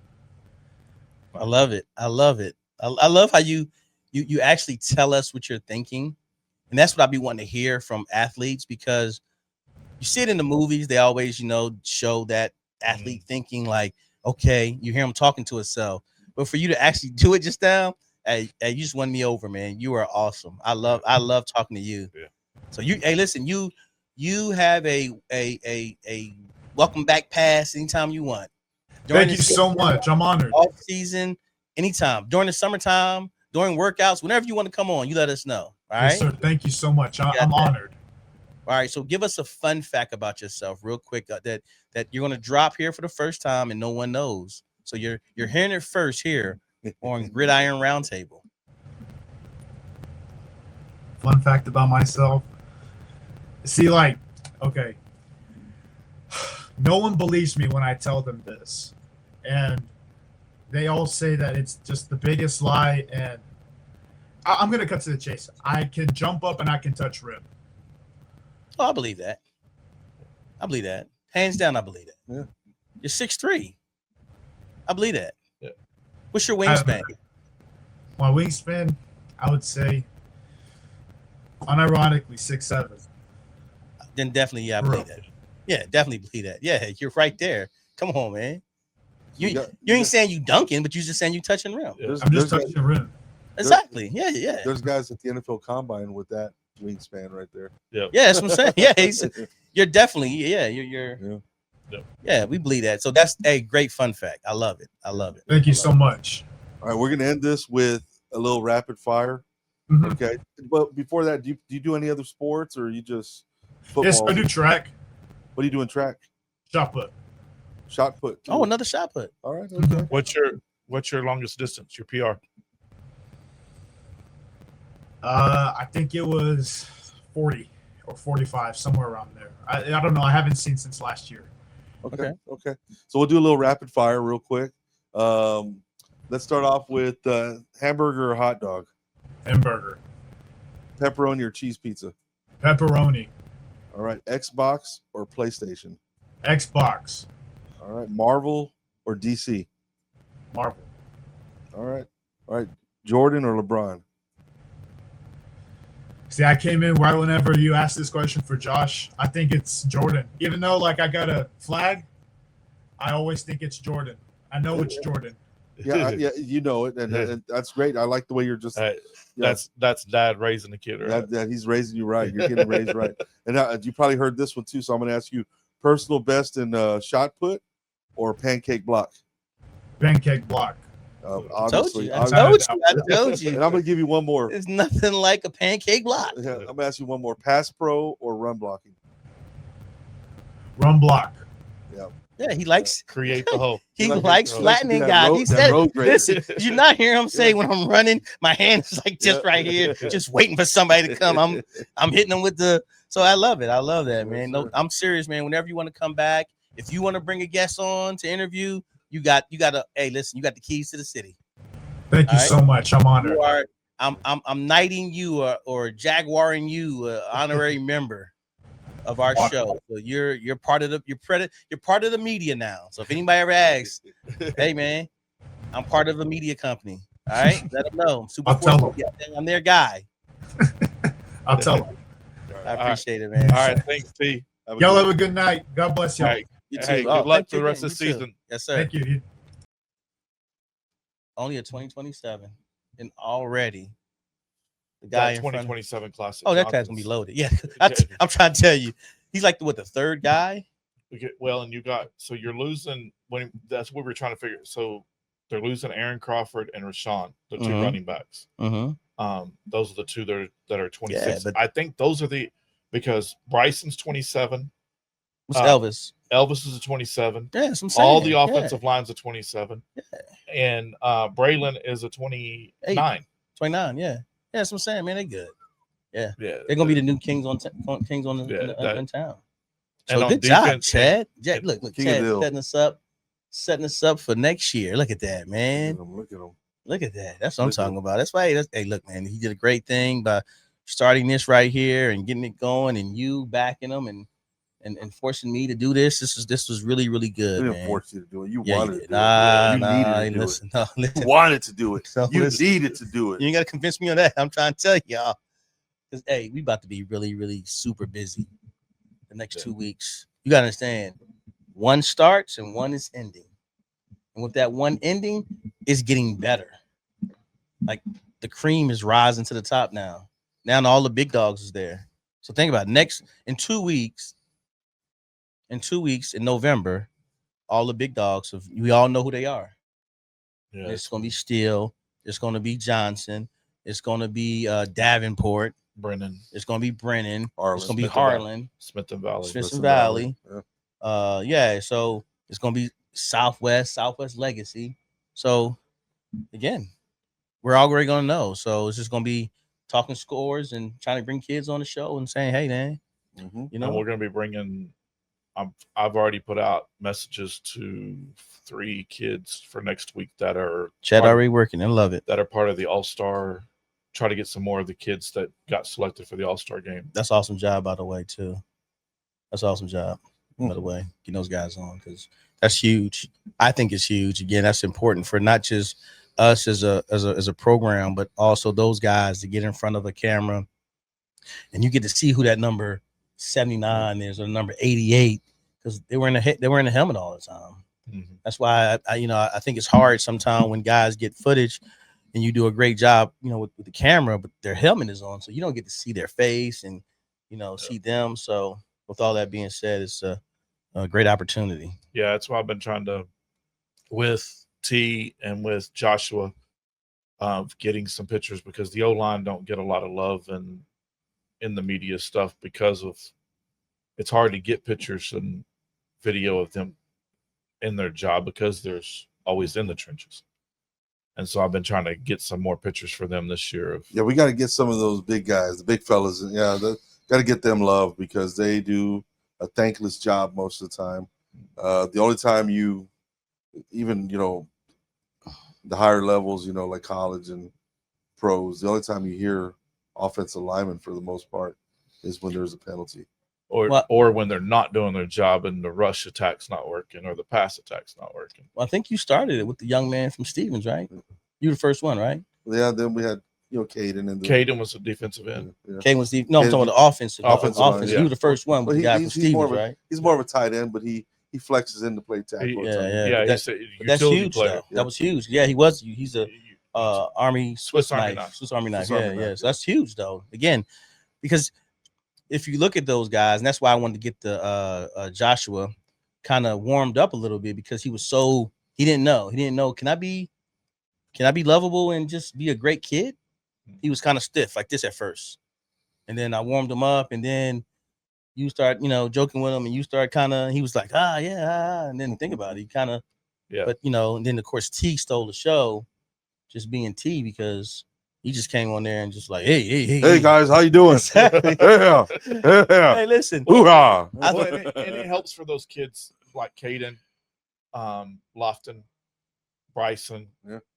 I love it. I love it. I love how you actually tell us what you're thinking. And that's what I be wanting to hear from athletes, because you see it in the movies. They always, you know, show that athlete thinking like, okay, you hear him talking to himself. But for you to actually do it just now, hey, you just won me over, man. You are awesome. I love talking to you. Yeah. So listen, you have a welcome back pass anytime you want. Thank you so much. I'm honored. Off season, anytime. During the summertime, during workouts, whenever you want to come on, you let us know. All right. Yes, sir. Thank you so much. I'm honored. All right, so give us a fun fact about yourself real quick that you're going to drop here for the first time and no one knows. So you're hearing it first here on Gridiron Roundtable. Fun fact about myself. See, like, okay, no one believes me when I tell them this. And they all say that it's just the biggest lie. And I'm going to cut to the chase. I can jump up and I can touch rim. Oh, I believe that. Hands down, I believe that. Yeah. You're 6'3". I believe that. Yeah. What's your wingspan? My wingspan, I would say, unironically, 6'7". Then definitely, yeah, I believe that. Yeah, definitely believe that. Yeah, you're right there. Come on, man. You ain't saying you dunking, but you're just saying you touching rim. Yeah. I'm just touching the rim. Exactly. Yeah. There's guys at the NFL Combine with that wingspan right there. Yeah, that's what I'm saying. Yeah, you're definitely, yeah, we believe that. So that's a great fun fact. I love it. Thank you so much. All right, we're gonna end this with a little rapid fire. Mhm. Okay, but before that, do you do any other sports, or you just football? Yes, I do track. What do you do in track? Shot put. Shot put. Oh, another shot put. All right. Okay. What's your longest distance? Your PR? I think it was 40 or 45, somewhere around there. I don't know. I haven't seen since last year. Okay. So we'll do a little rapid fire real quick. Let's start off with hamburger or hot dog, Hamburger. pepperoni or cheese pizza. Pepperoni. All right, Xbox or PlayStation. Xbox. All right, Marvel or DC. Marvel. All right, Jordan or LeBron. See, I came in right whenever you asked this question for Josh. I think it's Jordan. Even though, like, I got a flag, I always think it's Jordan. I know it's Jordan. Yeah, you know it, and that's great. I like the way you're just. That's dad raising the kid, right? That he's raising you right. You're getting raised right. And you probably heard this one too. So I'm going to ask you: personal best in shot put or pancake block? Pancake block. Obviously, I told you. And I'm going to give you one more. There's nothing like a pancake block. I'm going to ask you one more: pass pro or run blocking? Run block. Yeah, he likes Create the hole. he likes flattening guys. He said, "Listen, did you not hear him say when I'm running, my hand is like just right here, just waiting for somebody to come. I'm hitting them with the." So I love it. I love that, man. No, I'm serious, man. Whenever you want to come back, if you want to bring a guest on to interview, you got to. Hey, listen, you got the keys to the city. Thank you so much. I'm honored. I'm knighting you or jaguaring you, honorary member of our show. So you're part of the media now. So if anybody ever asks, hey man, I'm part of a media company. All right, let them know. I'll tell them. I'm their guy. I'll tell them. I appreciate it, man. All right, thanks, T. Y'all have a good night. God bless y'all. You too. Hey, good luck for the rest of the season. Yes, sir. Thank you. Only a 2027, and already The guy that in front. 2027 class. at Oh, that class gonna be Johnson's. loaded. Yeah, I'm trying to tell you, he's like the third guy. Well, and you got so you're losing when that's what we're trying to figure. So they're losing Aaron Crawford and Rashawn, the 2 Mhm. running backs. Mm-hmm. Those are the two that are 26. Yeah, but I think those are because Bryson's 27. what's Elvis? Elvis is a 27. Yeah, that's what I'm saying. All the offensive line's a 27. Yeah. And Braylon is a 29. 29. Yeah, that's what I'm saying, man. They good. Yeah, They're gonna be the new kings in town. So and on good job, defense, Chad. Look, King of Chad Dill. setting us up for next year. Look at that, man. Look at him. Look at that. That's what I'm Look at talking about. That's why. Hey, look, man. He did a great thing by starting this right here and getting it going, and you backing him and forcing me to do this. This was really, really good. We didn't man. force you to do it. You Yeah, wanted you to did. do it. You needed to do listen, it. No, listen. You wanted to do it. So You listen. needed to do it. You ain't got to convince me on that. I'm trying to tell y'all. Because, hey, we about to be really, really super busy the next 2 weeks. You got to understand, one starts and one is ending. And with that one ending, it's getting better. Like the cream is rising to the top now. Now all the big dogs is there. So think about it. In 2 weeks, in November, all the big dogs, we all know who they are. Yeah. It's going to be Steele. It's going to be Johnson. It's going to be Davenport. Brennan. It's going to be Brennan. Harlan. It's going to be Smith and Harlan. Smith and Valley. Smith and Valley. Yeah. So it's going to be Southwest Legacy. So again, we're already going to know. So it's just going to be talking scores and trying to bring kids on the show and saying, hey, man, Mm-hmm. you know, And we're going to be bringing. I've already put out messages to 3 kids for next week that are Chad already working. I love it. that are part of the All-Star. Try to get some more of the kids that got selected for the All-Star game. That's awesome job, by the way, too. That's awesome job, by the way, getting those guys on, because that's huge. I think it's huge. Again, that's important for not just us as a program, but also those guys to get in front of a camera, and you get to see who that number 79 is or number 88, because they were in the helmet all the time. Mm-hmm. That's why I think it's hard sometimes when guys get footage and you do a great job, with the camera, but their helmet is on, so you don't get to see their face and see them. So with all that being said, it's a great opportunity. Yeah, that's why I've been trying to, with T and with Joshua, getting some pictures, because the O-line don't get a lot of love in the media stuff because of it's hard to get pictures and video of them in their job because there's always in the trenches. And so I've been trying to get some more pictures for them this year. Yeah, we got to get some of those big guys, the big fellas. Yeah, got to get them love because they do a thankless job most of the time. The only time even the higher levels, like college and pros, the only time you hear offensive linemen for the most part is when there's a penalty. Or when they're not doing their job and the rush attack's not working or the pass attack's not working. Well, I think you started it with the young man from Stevens, right? You were the first one, right? Yeah, then we had Caden and Caden was a defensive end. Yeah. Caden was I'm talking about the offensive. Offensive line, You were the first one with the guy from Stevens, right? He's more of a tight end, but he flexes in to play tackle. That's huge, though. That was huge. Yeah, he was. He's a Army Swiss Army knife. Yeah. So that's huge, though. Again, because if you look at those guys, and that's why I wanted to get the Joshua kind of warmed up a little bit, because he didn't know. Can I be lovable and just be a great kid? He was kind of stiff like this at first, and then I warmed him up, and then you start joking with him, and you start he was like, and then think about it, he kind of, but and then of course T stole the show, just being T, because he just came on there and just like, hey guys, how you doing? yeah. Hey, listen, hoorah! And it helps for those kids like Caden, Lofton, Bryson,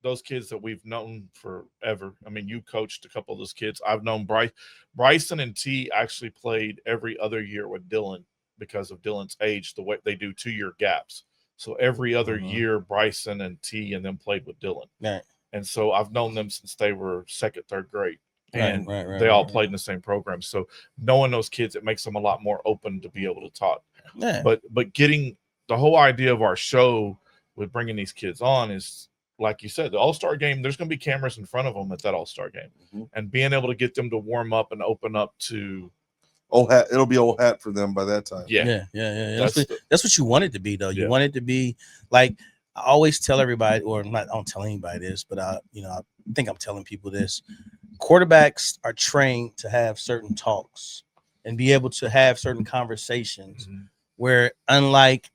those kids that we've known forever. I mean, you coached a couple of those kids. I've known Bryson and T actually played every other year with Dylan because of Dylan's age, the way they do 2-year gaps. So every other year, Bryson and T and them played with Dylan. Right. And so I've known them since they were 2nd, 3rd grade. And they all played in the same program. So knowing those kids, it makes them a lot more open to be able to talk. Yeah. But getting the whole idea of our show with bringing these kids on is like you said, the All-Star game, there's going to be cameras in front of them at that All-Star game. Mhm. And being able to get them to warm up and open up to, Old hat. It'll be old hat for them by that time. yeah. That's what you want it to be, though. You Yeah. want it to be like, I always tell everybody, or not, I don't tell anybody this, but I think I'm telling people this. Quarterbacks are trained to have certain talks and be able to have certain conversations Mhm. where, unlike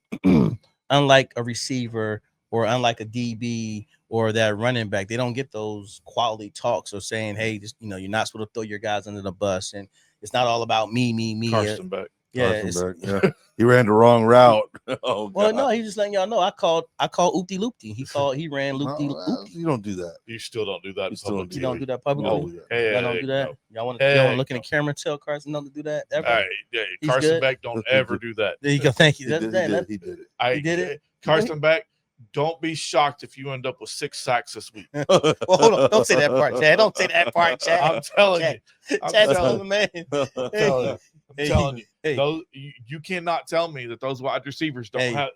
a receiver or unlike a DB or that running back, they don't get those quality talks or saying, hey, just, you're not supposed to throw your guys under the bus, and it's not all about me. Carson Beck. Yeah, Carson Beck, yeah. He ran the wrong route. Oh, well, God. no, he's just letting y'all know. I called oopty loopty. He ran loopty loopty. You don't do that. You still don't do that. You in still public don't You don't TV. do that You publicly. don't do that. Hey, Y'all don't do that. no. Y'all want Heck to look in no. the camera and tell Carson not to do that ever. Hey, yeah, He's Carson good. Beck don't ever do that. There you go. Thank you. He That's did, that. he did it. He did it? Carson Beck, don't be shocked if you end up with 6 sacks this week. Well, hold on. Don't say that part, Chad. Don't say that part, Chad. I'm telling Chad. you. I'm Chad's telling the man. I'm telling you. I'm telling you. Hey. Those you cannot tell me that those wide receivers don't Hey. have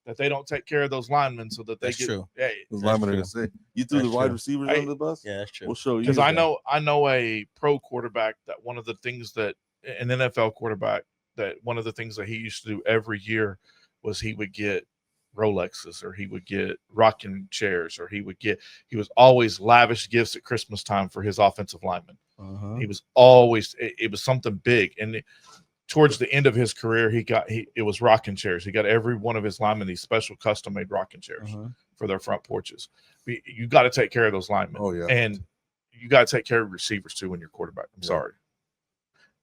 that they don't take care of those linemen so that they That's get. true. Hey, Those That's linemen are true. gonna say you threw That's the wide true. receivers Hey. under the bus. Yeah, that's true. We'll show you. because I know a pro quarterback that one of the things that an NFL quarterback that one of the things that he used to do every year was he would get Rolexes or he would get rocking chairs or he was always lavish gifts at Christmas time for his offensive linemen. Uh-huh. He was always it was something big. And towards the end of his career, it was rocking chairs. He got every one of his linemen these special custom made rocking chairs Uh-huh. for their front porches. You got to take care of those linemen. Oh, yeah. And you got to take care of receivers too when you're quarterback. I'm Yeah. sorry.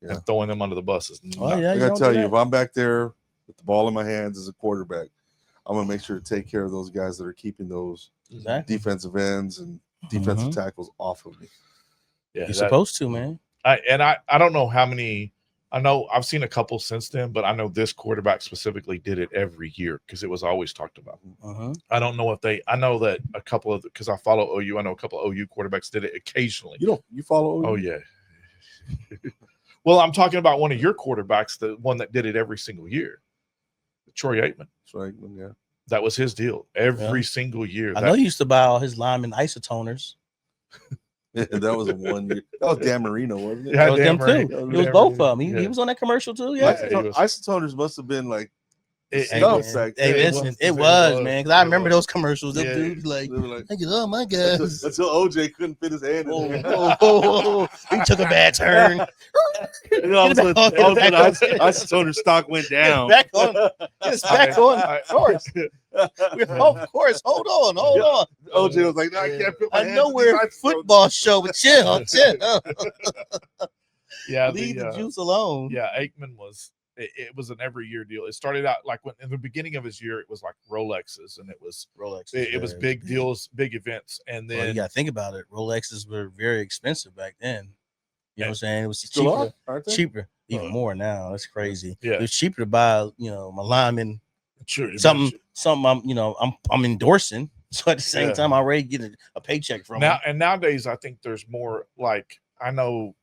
Yeah. And throwing them under the bus is Oh, not- yeah. I you gotta don't tell do you, that. if I'm back there with the ball in my hands as a quarterback, I'm gonna make sure to take care of those guys that are keeping those Exactly. defensive ends and defensive Mhm. tackles off of me. Yeah, You're that- supposed to, man. I don't know how many. I know I've seen a couple since then, but I know this quarterback specifically did it every year because it was always talked about. Uh-huh. I don't know if I know that a couple of because I follow OU. I know a couple of OU quarterbacks did it occasionally. You follow? Oh yeah. Well, I'm talking about one of your quarterbacks, the one that did it every single year, Troy Aikman. That's right. Yeah. That was his deal every Yeah. single year. I know he used to buy all his linemen isotoners. That was a 1 year. That was Dan Marino, wasn't it? Yeah, That was Dan them Marino. too. That It was was Dan both Marino. of them. He Yeah. was on that commercial too. Yeah. Yeah, he was. Isotoners must have been like It- Hey, Dumb man. sack. Hey, It listen, was. it It was, was. man. Because I It remember was. those commercials. Them Yeah. dudes like, they were like look at all my guys. until OJ couldn't fit his hand Oh, in there. he took a bad turn. And then all of a sudden, Get it back on. isotoner stock went down. Back on. It's back on. Of course. Of course. Hold on. OJ was like, "No, I can't put my I hands know in we're a these isotoners." football show, but chill. Yeah, Leave the juice alone. Yeah, Aikman was. It was an every year deal. It started out like when in the beginning of his year, it was like Rolexes, and it was Rolex. it was big deals, big events, and Well, you then got to think about it. Rolexes were very expensive back then. You know what I'm saying? It was Still cheaper. are, aren't they? Cheaper, even Uh, more now. That's crazy. yeah. It was cheaper to buy, my lineman sure, something I'm endorsing. So at the same Yeah. time, I already get a paycheck from now him. and nowadays I think there's more like I know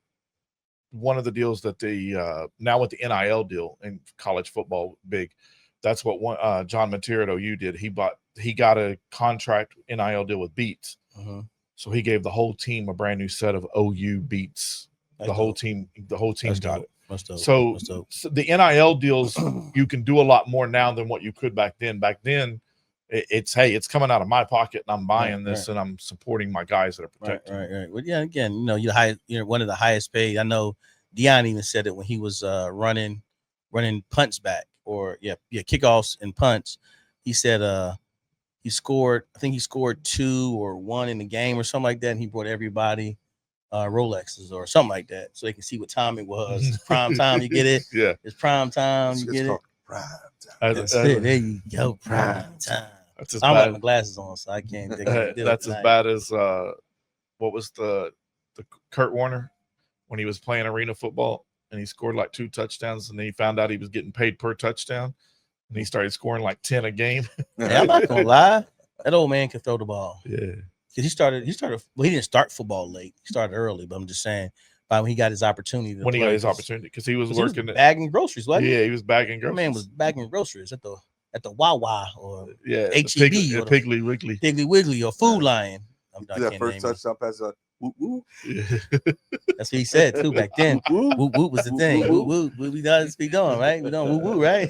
one of the deals that the now with the NIL deal in college football big, that's what one John Mateer at OU did. He got a contract NIL deal with Beats. Mhm. So he gave the whole team a brand new set of OU Beats. That's The whole dope. team That's got dope. it. That's dope. So, That's dope. so the NIL deals, you can do a lot more now than what you could back then. Back then, it's it's coming out of my pocket and I'm buying this and I'm supporting my guys that are Right, protecting. right. Well, yeah, again, you're one of the highest paid. I know Deion even said it when he was running punts back or kickoffs and punts. He said he scored 2 or 1 in the game or something like that, and he brought everybody Rolexes or something like that so they can see what time it was. It's prime time, you get it? Yeah. It's prime time, you It's get it? called prime time. That's it. There you go, prime time. That's as I'm bad. having my glasses on, so I can't. That's as bad as what was the Kurt Warner when he was playing arena football and he scored like 2 touchdowns and then he found out he was getting paid per touchdown and he started scoring like 10 a game. Yeah, I'm not gonna lie. That old man can throw the ball. Yeah. He started. Well, he didn't start football late. He started early, but I'm just saying, by when he got his opportunity, When he got his opportunity, because he was working. bagging groceries. Wasn't he? Yeah, he was bagging That groceries. man was bagging groceries at the at the Wawa or Yeah, HEB or the Piggly Wiggly. Piggly Wiggly or Food Lion. I that can't first name it. touchdown pass, like, whoop, whoop, That's what he said too back then. whoop, Whoop whoop was the thing. Whoop whoop. We know what we doing, right? We doing whoop whoop, right?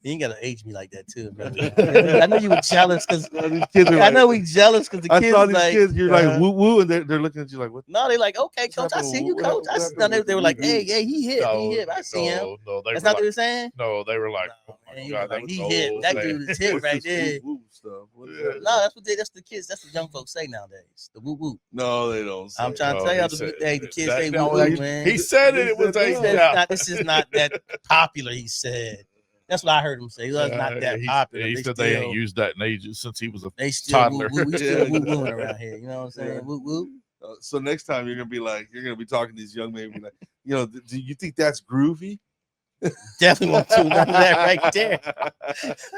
You ain't gotta age me like that too, brother. I know you were jealous because These kids are I like, know we jealous because the I kids saw these like kids. You're like woo woo, and they're looking at you like, what? no, they like okay, What's coach. I happening? see you, What coach. I see. No, happened? they were like, Woo, hey, woo. yeah, he hit. I see him. No, they That's were not what like, they're saying. no, they were like, No, oh my man, he God, was that like, was he the hit. whole That thing. dude is hit What's right this there. woo woo stuff? What's Yeah. that? No, that's what that's the kids. That's the young folks say nowadays. The woo woo. No, they don't. Say I'm trying to No, tell he y'all, said- the kids that- say no, woo woo, he- man. He said it. He It was said a that. He said yeah. this is not that popular. He said that's what I heard him say. It was not that popular. He said they ain't used that in ages since he was a They still woo toddler. woo. We still Yeah. woo wooing around here. You know what I'm saying? Yeah. Woo woo. So next time you're gonna be talking to these young men, be like, you know, do you think that's groovy? Definitely won't do none of that right there.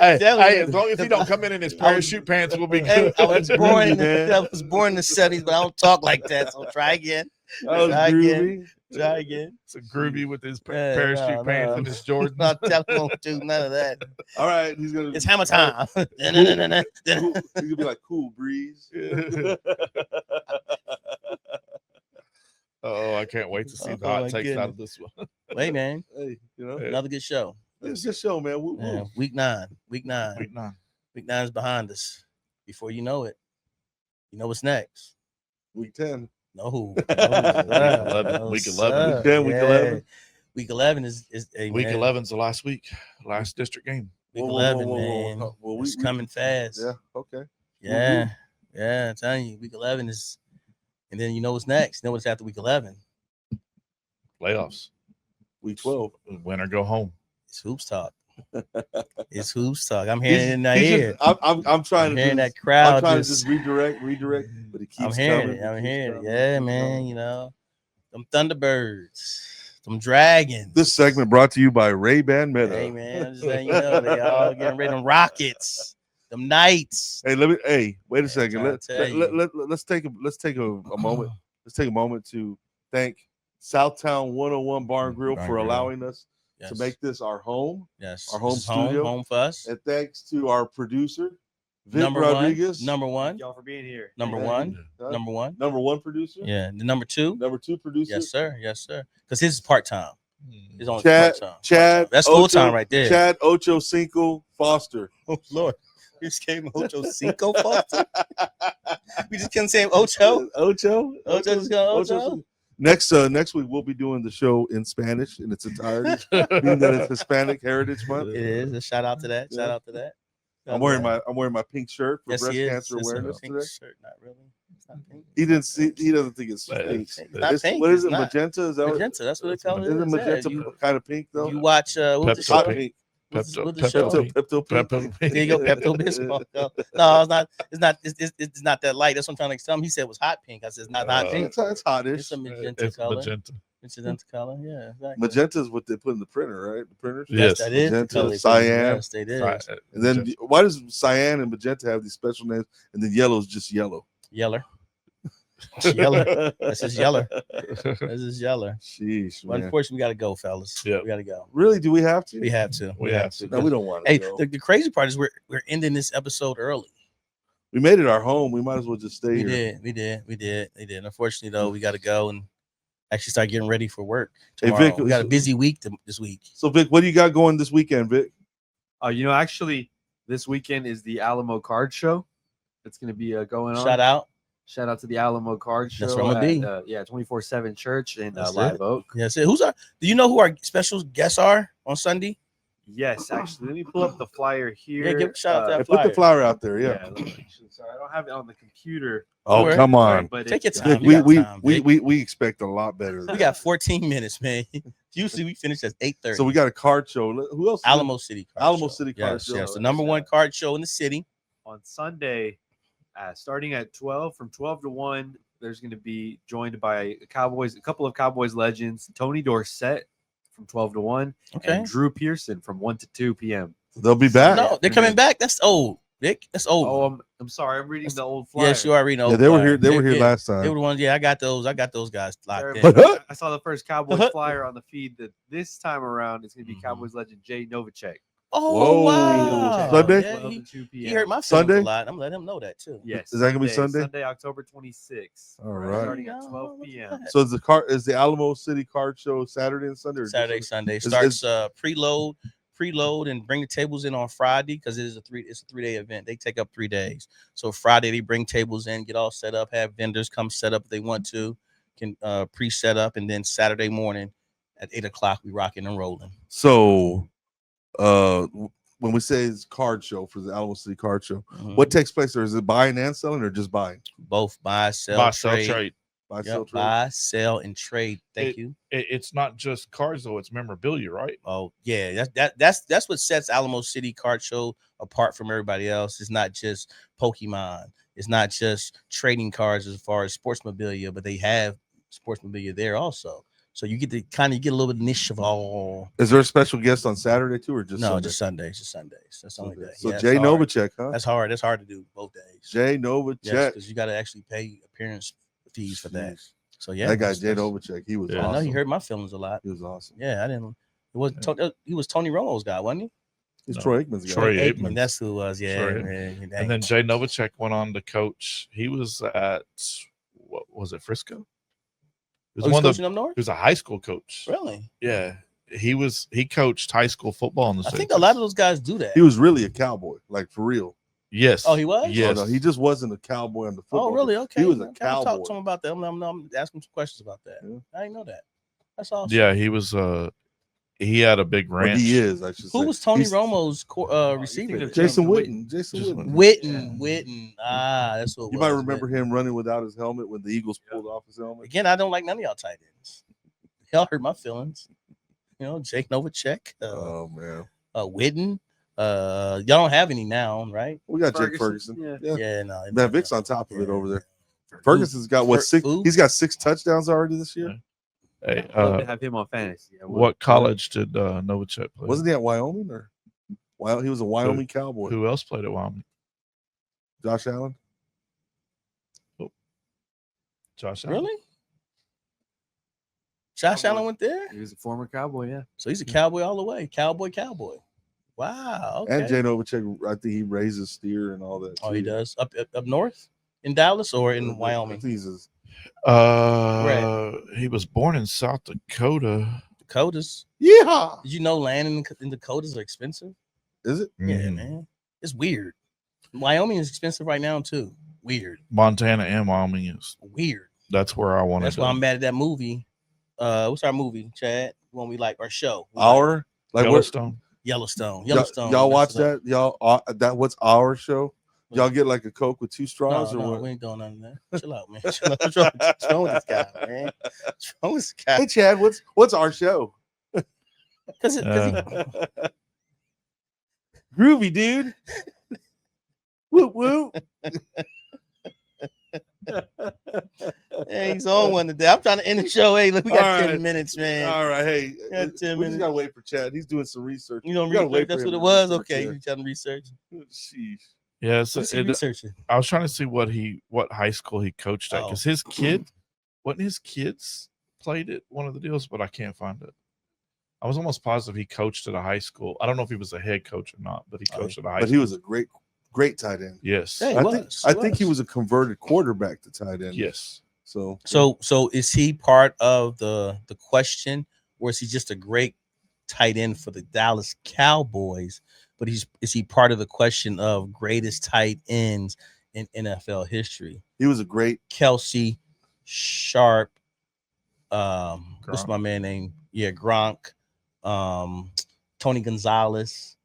Hey, Definitely. as long as he don't come in his parachute pants, we'll be Hey, good. I was born in groovy, man. I was born in the 70s, but I don't talk like that. So try again. That was Try again. groovy. Try again. So groovy with his Yeah, parachute no, pants no. and his Jordan. Not definitely won't do none of that. All right, he's gonna. It's hammer time. Cool. He's gonna be like, cool breeze. Oh, I can't wait to see the Oh, hot my takes out of goodness. this one. Wait, man. Hey, you know, Another good show. it's just show, man. Woo, Yeah, woo. week 9. Week 9. Week 9. Week 9 is behind us. Before you know it, you know what's next. Week 10. No. Week 11. Week 11. Week 10, week 11. Week 11 is hey, Week man, 11's the last week, last district game. Week Whoa, whoa, 11, whoa, whoa, man. whoa. Well, It's coming fast. Yeah, okay. Yeah. Yeah, I'm telling you, week 11 is, and then you know what's next. You know what's after week 11? Playoffs. Week 12. Win or go home. It's hoops talk. It's hoops talk. I'm hearing it in my ear. I'm trying I'm to hearing that I'm crowd. trying to Just, just redirect, but it keeps I'm hearing coming. it. I'm keeps hearing it. coming, Yeah, keeps man. coming. You know, them Thunderbirds, them Dragons. This segment brought to you by Ray-Ban Meta. Hey, man, I'm just letting you know they all getting ready. Them Rockets, them Knights. Hey, wait a second. trying to tell Let's take a moment. Let's take a moment to thank Southtown 101 Bar and Grill Bar and for Grill. allowing us Yes. to make this our home. Yes. our home This is studio. home for us. And thanks to our producer, Vic Number Rodriguez. one. Number one. Thank y'all for being here. Number Thank one. you. Number one. Number one producer. Yeah. The number 2. Number 2 producer. Yes, sir. Yes, sir. Because his is part time. His only Chad. part time. Chad. That's full Ocho- time right there. Chad Ocho Cinco Foster. Oh Lord, we just came Ocho Cinco Foster. We just couldn't say Ocho. Ocho. Ocho just go Ocho. Next week we'll be doing the show in Spanish in its entirety, being that it's Hispanic Heritage Month. It is. A shout out to that. Yeah. Shout out to that. I'm wearing my pink shirt for Yes, breast he is. cancer It's a awareness pink today. shirt. Not really. It's not pink. He doesn't think it's But pink. it's not It's- pink. what is It's it? not. Magenta? Is that what? Magenta. That's what they call it. Isn't Yeah, magenta you, kind of pink though? you watch what's the Pepto show? Hot Pink. pink. What's Pepto- the show? Pepto- Pepto pink. Pepto- There you go, Pepto Bismol. No, it's not. It's not. It's not that light. That's what I'm trying to tell him. He said it was hot pink. I said it's not hot pink. It's hotish. It's a magenta It's color. magenta. Magenta color. Yeah, exactly. Magenta is what they put in the printer, right? The printers. Yes. That is the Magenta, color. cyan. Yes, they did. And then why does cyan and magenta have these special names, and then yellow is just yellow? Yeller. Yeller. That's just yeller. This is yeller. Sheesh, But man. unfortunately, we got to go, fellas. Yeah. We got to go. Really? Do we have to? We have to. We have to. No, we don't want to. Hey, go. the crazy part is we're ending this episode early. We made it our home. We might as well just stay We here. did. Unfortunately, though, we got to go and actually start getting ready for work Hey, tomorrow. Vic, we got a busy week this week. So, Vic, what do you got going this weekend, Vic? Actually, this weekend is the Alamo Card Show. It's going to be going on. Shout out to the Alamo Card Show. That's where I'm gonna be. 24/7 Church in That's Live it. Oak. Yes. Do you know who our special guests are on Sunday? Yes, actually, let me pull up the flyer here. Yeah, give a shout out to Hey, that put the flyer. flyer out there. Yeah. let me- sorry, I don't have it on the computer. Oh, Where? come on. But Take your it's- time. Vic, We got time, Vic. we expect a lot better. We Than got 14 minutes, man. Usually we finish at 8:30. that. So we got a card show. Who else? Alamo City Card Alamo Show. City Card Yes, Show. yes, the number one card show in the city. on Sunday, starting at 12, from 12 to 1, there's going to be joined by a couple of Cowboys legends, Tony Dorsett from 12 to 1, Okay. and Drew Pearson from 1 to 2 p.m. They'll be back. No, they're coming back. That's old, Vic. That's old. Oh, I'm sorry. I'm reading the old flyer. yes, you already know. Yeah, they were here. They were here last They were time. the ones. Yeah, I got those. I got those guys locked in. Sorry, I saw the first Cowboys flyer on the feed that this time around it's going to be Mhm. Cowboys legend Jay Novacek. Oh, Whoa. wow. Sunday? Yeah, 12 he, to 2 he p.m. hurt my feelings Sunday? a lot. I'm letting him know that too. Yes. Is that gonna be Sunday? Sunday, October 26th. All right. Starting at Oh, 12 look at p.m. that. So is the Alamo City Card Show Saturday and Sunday? Or just Saturday, Sunday Is- starts preload and bring the tables in on Friday because it's a 3-day event. They take up 3 days. So Friday they bring tables in, get all set up, have vendors come set up if they want to, can pre-set up, and then Saturday morning at 8:00 we rocking and rolling. So, when we say it's card show for the Alamo City Card Show, Mhm. what takes place there? Is it buying and selling or just buying? Both buy, sell, Buy, trade. sell, trade. Buy, Yep, sell, trade. buy, sell, and trade. Thank you. It's not just cards though; it's memorabilia, right? Oh yeah, that's what sets Alamo City Card Show apart from everybody else. It's not just Pokemon. It's not just trading cards as far as sports memorabilia, but they have sports memorabilia there also. So you get to kind of get a little bit niche of all. Is there a special guest on Saturday too, or just No, Sunday? just Sundays. Just Sundays. That's the only day. So Yeah, Jay it's hard. Novacek, huh? That's hard. That's hard to do both days. Jay Novacek. Yes, because you got to actually pay appearance fees for that. Jeez. So yeah, That guy that's- Jay Novacek, he was Yeah. I know awesome. he hurt my feelings a lot. He was awesome. Yeah, I didn't. It was he was Tony Romo's guy, wasn't he? He's No. Troy Aikman's guy. Troy Aikman. Aikman. That's who it was. Yeah. Troy man, And then Jay Novacek went on to coach. He was at what was it, Frisco? He was oh, he's one of coaching the, up north. he was a high school coach. Really? Yeah, he coached high school football in the I city. think a lot of those guys do that. He was really a cowboy, like for real. Yes. Oh, he was? Yes. No, he just wasn't a cowboy on the football. Oh, really? field. Okay. He was a Okay, I'll cowboy. talk to him about that. I'm asking some questions about that. Yeah. I didn't know that. That's awesome. Yeah, he was. He had a big Or ranch. he is, I should say. Who was Tony He's Romo's receiver? thinking of Jason Witten. Witten. Jason Jason Witten. Witten. Ah, that's what it You was. might remember Witten. him running without his helmet when the Eagles pulled off his helmet. Again, I don't like none of y'all tight ends. Y'all hurt my feelings. You know, Jake Novacek, Oh man, Witten. Y'all don't have any now, right? we got Jake Ferguson. Yeah. Yeah, no. Man, Vic's on top of it over there. Who? Ferguson's got what Fer- six? who? He's got 6 touchdowns already this year. Hey, I'd love to have him on fantasy. I would. what college did Novacek play? Wasn't he at Wyoming or? Well, he was a Wyoming Cowboy. Who else played at Wyoming? Josh Allen. Josh Allen. Really? Josh Allen went there? He was a former Cowboy, yeah. So he's a cowboy all the way. Cowboy. Wow. Okay. And Jay Novacek, I think he raises steer and all that. Oh, he too. does. Up north? In Dallas or in I Wyoming? think he's He was born in South Dakota. Dakotas. yeah. Did you know land in Dakotas are expensive? Is it? Yeah, Mhm. man. It's weird. Wyoming is expensive right now, too. Weird. Montana and Wyoming is. Weird. That's where I want to. That's why I'm mad at that movie. What's our movie, Chad? When we like our show. We like Our like what? Yellowstone. Yellowstone. Y'all, Yellowstone. y'all watch That's what- that? Y'all that what's our show? Y'all get like a Coke with 2 No, straws or no, what? we ain't doing none of that. Chill out, man. Chill out. What's wrong with this guy, man? What's wrong with this guy? Hey Chad, what's our show? Because Groovy, dude. Whoop whoop. hey, he's on one today. I'm trying to end the show. Hey, look, we got All 10 right. minutes, man. All right, hey, Yeah, 10 we just minutes. gotta wait for Chad. He's doing some research. You know, We gotta research, wait for that's him what to it was. research, Okay, yeah. you trying to research. Sheesh. Yes, What's he researching? I was trying to see what high school he coached at Oh. because his kid wasn't his kids played at one of the deals, but I can't find it. I was almost positive he coached at a high school. I don't know if he was a head coach or not, but he Oh, coached at a high But school. he was a great tight end. Yes. Hey, I think he was a converted quarterback to tight end. Yes. So So is he part of the question, or is he just a great tight end for the Dallas Cowboys? But is he part of the question of greatest tight ends in NFL history? he was a great Kelsey, Sharp, what's Gronk. my man name? Yeah, Gronk, Tony Gonzalez,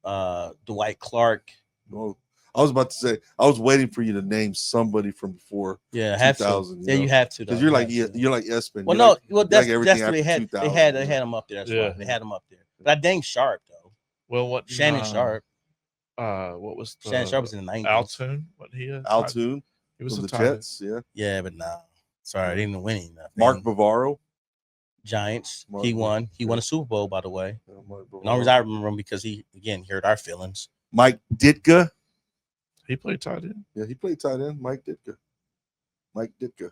Dwight Clark. well, I was about to say I was waiting for you to name somebody from before Yeah, have to. 2000, Yeah, you have to. because though. you're You like have to. you're like Espen. Well, You're no, like- well you that's like that's everything what they had. after They 2000, had him up there. That's Yeah. why they had him up there. But I dang Sharp though. Well, what Shannon Sharp. What was the Shannon Sharp was in the 90s. Altoon? What he is? Altoon He was from a the tight end. Jets. Yeah, Yeah, but nah. Sorry, they didn't win enough. Mark Bavaro. Giants. Mark- He won. He won a Super Bowl, by the way. Mark And the only reason I remember him because he again hurt our feelings. Mike Ditka. He played tight end. Yeah, he played tight end. Mike Ditka.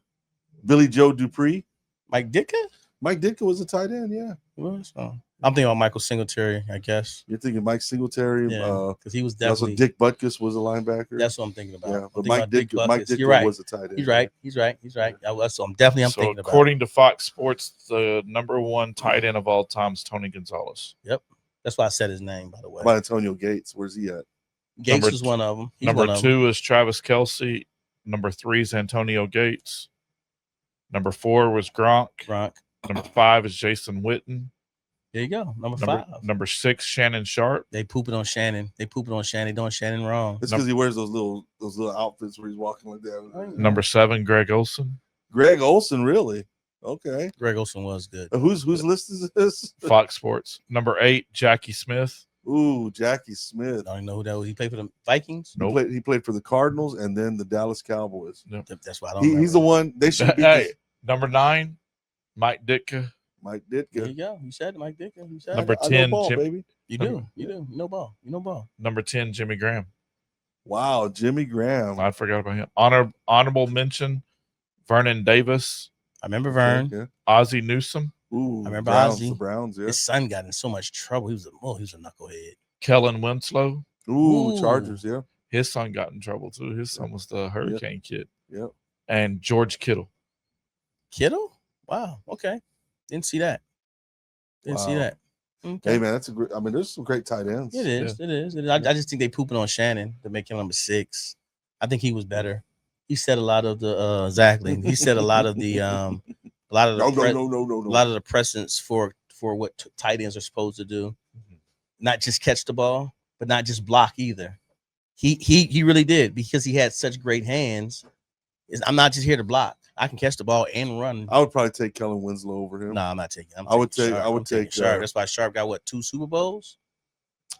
Billy Joe Dupree. Mike Ditka? Mike Ditka was a tight end. Yeah, He was. Oh. I'm thinking about Michael Singletary, I guess. you're thinking Mike Singletary. Yeah, because he was Also, definitely. Dick Butkus was a linebacker. That's what I'm thinking about. Yeah, I'm but thinking about Dick Mike Butkus. Ditka You're right. was a tight end. He's right. He's right. He's right. That's what I'm definitely So thinking about. according to Fox Sports, the number 1 tight end of all time is Tony Gonzalez. Yep. That's why I said his name, by the way. By Antonio Gates. Where's he at? Gates Number was one of them. He's Number one of them. 2 is Travis Kelce. Number 3 is Antonio Gates. Number 4 was Gronk. Gronk. Number 5 is Jason Witten. There you go. Number 5. Number 6, Shannon Sharp. They pooping on Shannon. They pooping on Shannon. They doing Shannon wrong. It's because he wears those little outfits where he's walking like that. Number 7, Greg Olson. Greg Olson, really? Okay. Greg Olson was good. Whose list is this? Fox Sports. Number 8, Jackie Smith. Ooh, Jackie Smith. I don't know who that was. He played for the Vikings. He played for the Cardinals and then the Dallas Cowboys. That's why I don't. He's the one they should be. Hey, number 9, Mike Ditka. Mike There Ditka. you go. You said it, Mike Ditka. You said Number it. I know 10, ball, Jim- baby. You do. You do. You know ball. You know ball. Number 10, Jimmy Graham. Wow, Jimmy Graham. I forgot about him. Honorable mention, Vernon Davis, I remember Vern. Okay. Ozzie Newsome, Ooh, I remember Browns, Ozzie. the Browns, yeah. His son got in so much trouble. He was a knucklehead. Kellen Winslow. Ooh, Ooh. Chargers, yeah. His son got in trouble too. His son was the Hurricane kid. Yep. And George Kittle. Kittle? Wow. Okay. Didn't see that. Didn't see Wow. that. Okay. Hey man, that's a great. I mean, there's some great tight ends. It is. It is. It is. I just think they pooping on Shannon to make him number 6. I think he was better. He said a lot of the exactly. He said a lot of the a lot of the No. a lot of the precedents for what tight ends are supposed to do. Not just catch the ball, but not just block either. He really did, because he had such great hands. I'm not just here to block. I can catch the ball and run. I would probably take Kellen Winslow over him. No, I'm not taking. I would take Sharp. That's why Sharp got what, 2 Super Bowls?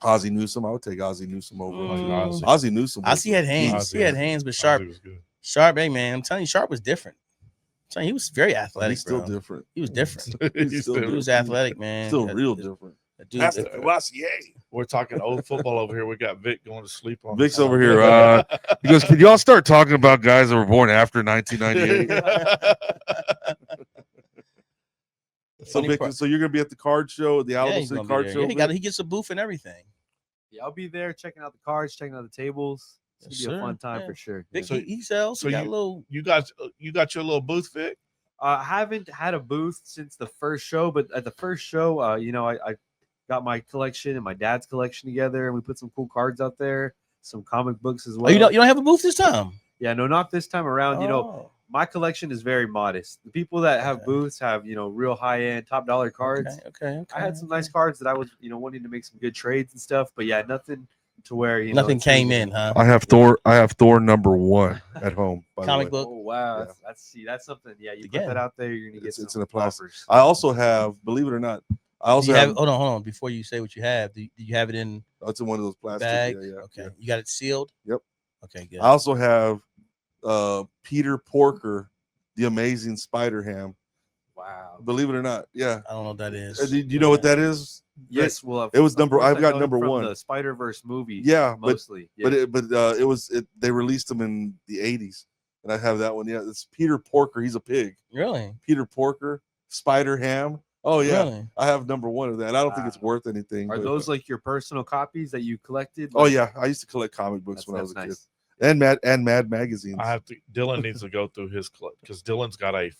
Ozzie Newsome. I would take Ozzie Newsome over. Mm. Ozzie Newsome. Ozzie had hands. He had hands, but Sharp, hey man, I'm telling you, Sharp was different. I'm telling you, he was very athletic. He's still bro. different. He was different. He's still He was athletic, man. Still That- real that- different. that dude- That's the Kawasier. We're talking old football over here. We got Vic going to sleep on. Vic's over here. He goes, "Can y'all start talking about guys that were born after 1998?" So, Funny Vic, part- so you're gonna be at the card show, the Yeah, Alamo he's City gonna be Card there. Show. Yeah, Vic? he gets a booth and everything. Yeah, I'll be there checking out the cards, checking out the tables. It's Yes, gonna be a sir. fun time Yeah. for sure. Vic, So- he sells. so he got you- a little. You got your little booth, Vic? I haven't had a booth since the first show, but at the first show, I got my collection and my dad's collection together, and we put some cool cards out there, some comic books as well. Oh, you don't have a booth this time? Yeah, no, not this time around. You know, Oh, my collection is very modest. The people that have Okay. booths have, real high end, top dollar cards. Okay. I had some nice cards that I was, wanting to make some good trades and stuff, but yeah, nothing to where Nothing it's came really- in, huh? I have Thor. I have Thor #1 at home. By Comic the way. book. Oh wow, Yeah. that's something. Yeah, you Again. put that out there, you're gonna get It's some in a plastic. offers. I also have, believe it or not, I Do also you have. have, hold on. Before you say what you have, do you have it in It's in one of those plastic. bag? Yeah. Okay. You got it sealed? Yep. Okay, good. I also have Peter Porker, the Amazing Spider Ham. Wow. Believe it or not, yeah. I don't know what that is. Do you know what that is? Yes, well, It was of number- course I've I got know number from 1. The Spider Verse movie. Yeah, but mostly. Yeah. they released them in the 80s, and I have that one. Yeah, it's Peter Porker. He's a pig. Really? Peter Porker, Spider Ham. Oh yeah, Really? I have #1 of that. I don't think it's Wow. worth anything. Are but- those like your personal copies that you collected? Oh Like, yeah, I used to collect comic books that's, when I was that's a nice. kid, and Mad magazines. I have to. Dylan needs to go through his because Dylan's got a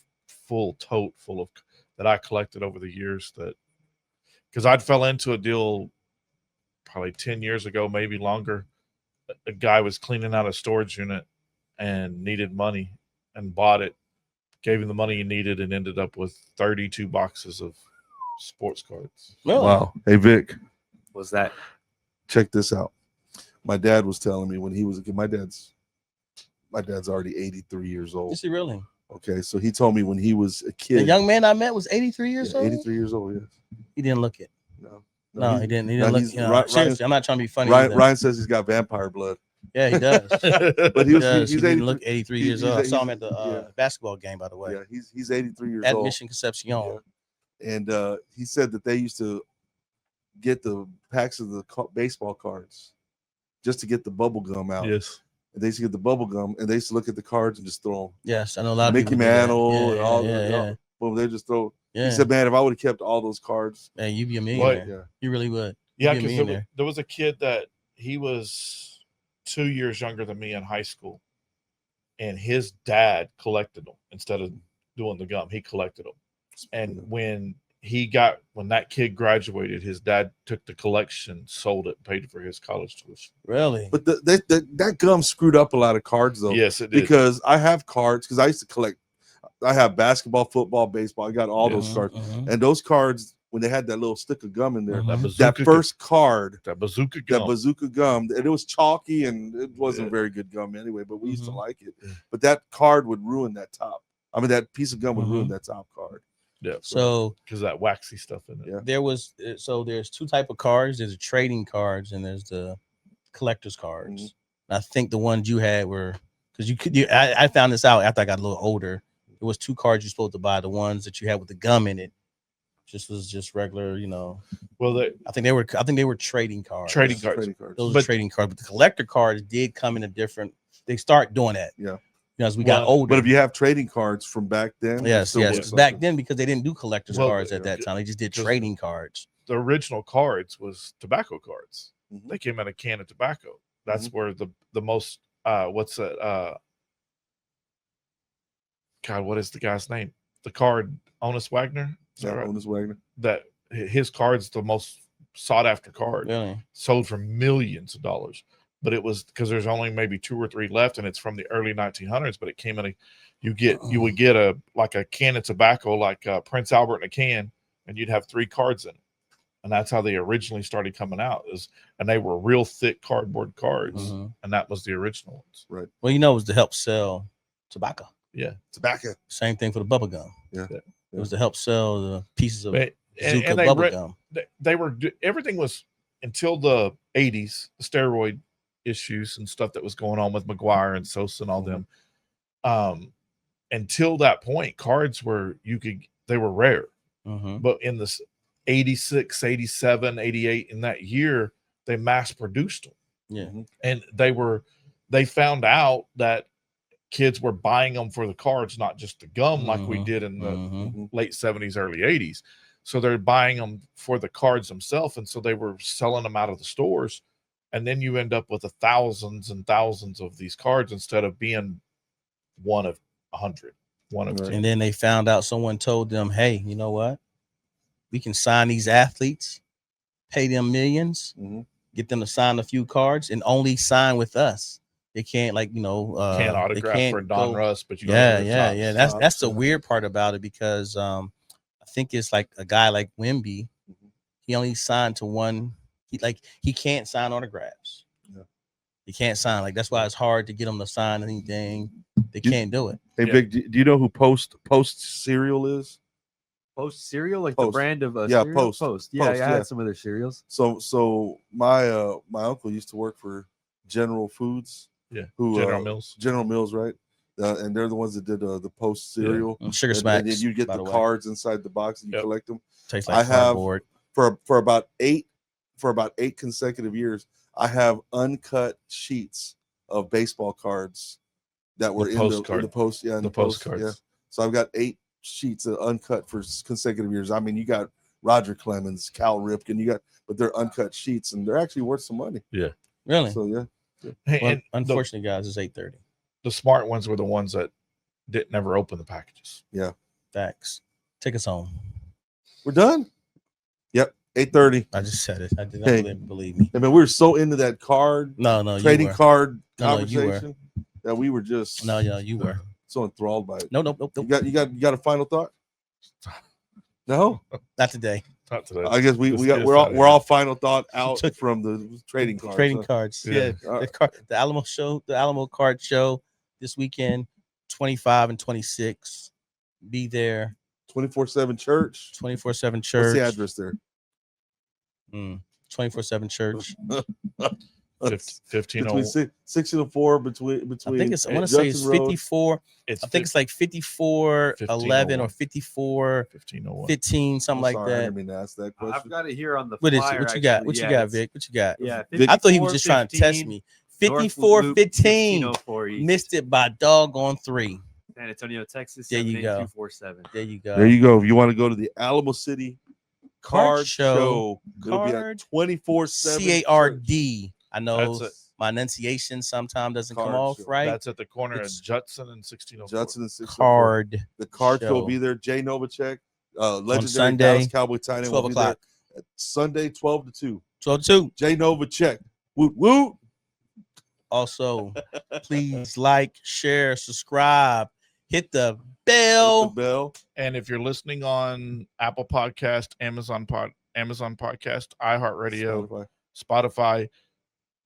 full tote full of that I collected over the years. That because I'd fell into a deal probably 10 years ago, maybe longer. A guy was cleaning out a storage unit and needed money and bought it. Gave him the money he needed and ended up with 32 boxes of sports cards. Really? Wow. Hey Vic, Was that? check this out. My dad was telling me when he was a kid. My dad's already 83 years old. Is he really? Okay, so he told me when he was a The kid. young man I met was 83 years yeah, old. 83 years old. Yes. He didn't look it. No. No, he didn't. He no, didn't look. he's- You know, Ryan- seriously, I'm not trying to be funny. Ryan, either. Ryan says he's got vampire blood, Yeah, he does. but He he's does. He 83 didn't look 83 he- years he's- old. I saw him he's- at the yeah. basketball game, by the way, Yeah, he's 83 years at old. Mission Concepcion. Yeah. And he said that they used to get the packs of the baseball cards just to get the bubble gum out. Yes. And they used to get the bubble gum and they used to look at the cards and just throw Yes, I know a lot of Mickey people do that. Mantle Yeah, and all yeah, the yeah. boom. They just throw Yeah. He said, "Man, if I would have kept all those cards, Man, you'd be a millionaire. yeah, You really would. Yeah, You'd be a because millionaire. there was a kid that he was 2 years younger than me in high school, and his dad collected them instead of doing the gum. He collected them, and when that kid graduated, his dad took the collection, sold it, paid for his college tuition. Really? But that gum screwed up a lot of cards though. Yes, it did. Because I have cards because I used to collect. I have basketball, football, baseball. I got all those Mhm, cards, mhm. and those cards when they had that little stick of gum in there, Mhm. That that bazooka, first card, that bazooka that gum. bazooka gum, and it was chalky and it wasn't Yeah. very good gum anyway. But we used to Mhm. like it. Yeah. But that card would ruin that top. I mean, that piece of gum would ruin Mhm. that top card. Yeah, So because that waxy stuff in it. Yeah. there's two type of cards. There's the trading cards and there's the collector's cards. Mhm. And I think the ones you had were because I found this out after I got a little older. It was two cards you're supposed to buy. The ones that you had with the gum in it was just regular, Well, I think they were trading cards. trading cards. Trading cards. Those are But- trading cards, but the collector cards did come in a different. They start doing that. Yeah. As we got Well, older. But if you have trading cards from back then, it yes, still yes. works 'Cause like back this. then, because they didn't do collector's Well, cards at yeah. that time, they just did Just- trading cards. The original cards was tobacco cards. Mhm. They came in a can of tobacco. That's where the most what's that? God, what is the guy's name? The card, Honus Wagner. Is that Yeah, right? Honus Wagner. That his card's the most sought after card. Really? Sold for millions of dollars. But it was because there's only maybe 2 or 3 left, and it's from the early 1900s. But it came in you would get a can of tobacco, like Prince Albert in a can, and you'd have 3 cards in it, and that's how they originally started coming out. And they were real thick cardboard cards, Mhm. and that was the original ones. Well, it was to help sell tobacco. Yeah, Tobacco. Same thing for the bubble gum. Yeah. It was to help sell the pieces of But- Zuka and they bubble re- gum. they were everything was until the 80s, the steroid issues and stuff that was going on with McGuire and Sosa and all them. Until that point, cards they were rare. Mm-hmm. But in this 86, 87, 88, in that year, they mass produced them. Yeah. And they found out that kids were buying them for the cards, not just the gum like we Mhm. did in the Mhm. late 70s, early 80s. So they're buying them for the cards themselves. And so they were selling them out of the stores. And then you end up with thousands and thousands of these cards instead of being one of 100, one of Right. 10. And then they found out someone told them, hey, you know what? We can sign these athletes, pay them millions, Mhm. get them to sign a few cards, and only sign with us. They can't Can't they autograph can't for Don go- Russ, but you Yeah. That's the Stop. weird part about it because I think it's like a guy like Wemby. He only signed to one. He can't sign autographs. Yeah. He can't sign. That's why it's hard to get him to sign anything. They can't do it. Hey, Yeah. Vic, do you know who Post cereal is? Post cereal, like the Post. brand of Yeah, cereal? Post. Yeah, Post, I yeah. had some of their cereals. So my uncle used to work for General Foods. Yeah, Who General Mills. General Mills, right? And they're the ones that did the Post cereal. Sugar And Smacks. then you get by the way. cards inside the box and you Yep. collect them. Tastes I like have- cardboard. For about 8 consecutive years, I have uncut sheets of baseball cards that were in postcard. the post. Yeah, in The the post. postcards. Yeah. So I've got 8 sheets of uncut for consecutive years. I mean, you got Roger Clemens, Cal Ripken, but they're uncut sheets and they're actually worth some money. Really? So yeah. And Well, the- unfortunately, guys, it's 8:30. the smart ones were the ones that didn't ever open the packages. Facts. Take us home. We're done. Yep. 8:30. I just said it. I did Hey. not believe me. I mean, we were so into that card No, trading you were. card No, you were. conversation that we were just No, you were. so enthralled by it. Nope. You got a final thought? No, Not today. Not today. I guess Let's we're get us all outta we're here. all final thought out Took- from the trading cards. Trading huh? cards. Yeah. Yeah. The Alamo show, the Alamo Card Show this weekend, 25 and 26. Be there. 24/7 church. 24/7 What's church. the address there? 24/7 church. 15 Between 6 and 4 between I think it's. I want to say it's Judson Road. 54. It's I think it's like 54 11 or 1501. 54 1501. 15, something I'm like sorry, I that. didn't mean to ask that I've question. got it here on the What is flyer. it? What you got? actually. What you Yeah, got, it's- Vic? What you got? Yeah, I thought he was just trying to test 54, me. 15, 54 Norfolk Loop, 15. 1504 East. Missed it by doggone 3. San Antonio, Texas. There you go. 78247. There you go. There you go. If you want to go to the Alamo City Card Card Show. Show, it'll be Card. at 24/7. CARD. I know That's it. my enunciation sometimes doesn't come Card off Show. right. That's at the corner It's- of Judson and 1604. Judson and 604. Card The Card Show will Show. be there. Jay Novacek, legendary Sunday, Dallas Cowboy tight end, 12 will be there o'clock. Sunday, 12 to 2. 12-2. Jay Novacek. Woot woot. Also, please like, share, subscribe, hit the Hit bell. the bell. And if you're listening on Apple Podcast, Amazon Podcast, iHeartRadio, Spotify,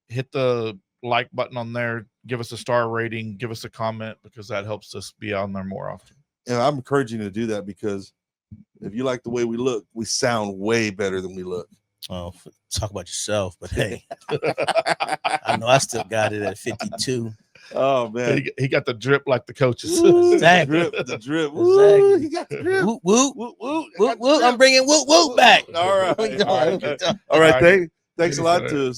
hit the like button on there. Give us a star rating. Give us a comment because that helps us be on there more often. And I'm encouraging you to do that because if you like the way we look, we sound way better than we look. Oh, talk about yourself, but hey, I know I still got it at 52. Oh man. He got the drip like the coaches. Ooh, Exactly. the drip. Ooh, Exactly. he got the drip. Woot woot. Woot, woot. I Woot got the woot. drip. I'm bringing woot woot back. All right. We All right. going. All right. All Thanks a lot to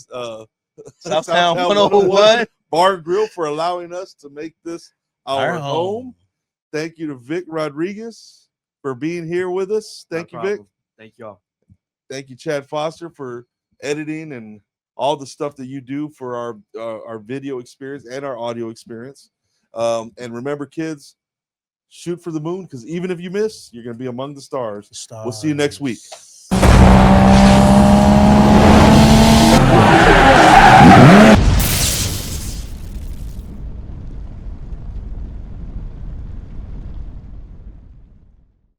Southtown 101. Bar and Grill for allowing us to make this our Our home. Thank you to Vic Rodriguez for being here with us. Thank you, Vic. Thank y'all. Thank you, Chad Foster, for editing and all the stuff that you do for our video experience and our audio experience. And remember, kids, shoot for the moon because even if you miss, you're going to be among the stars. We'll see you next week. Stars.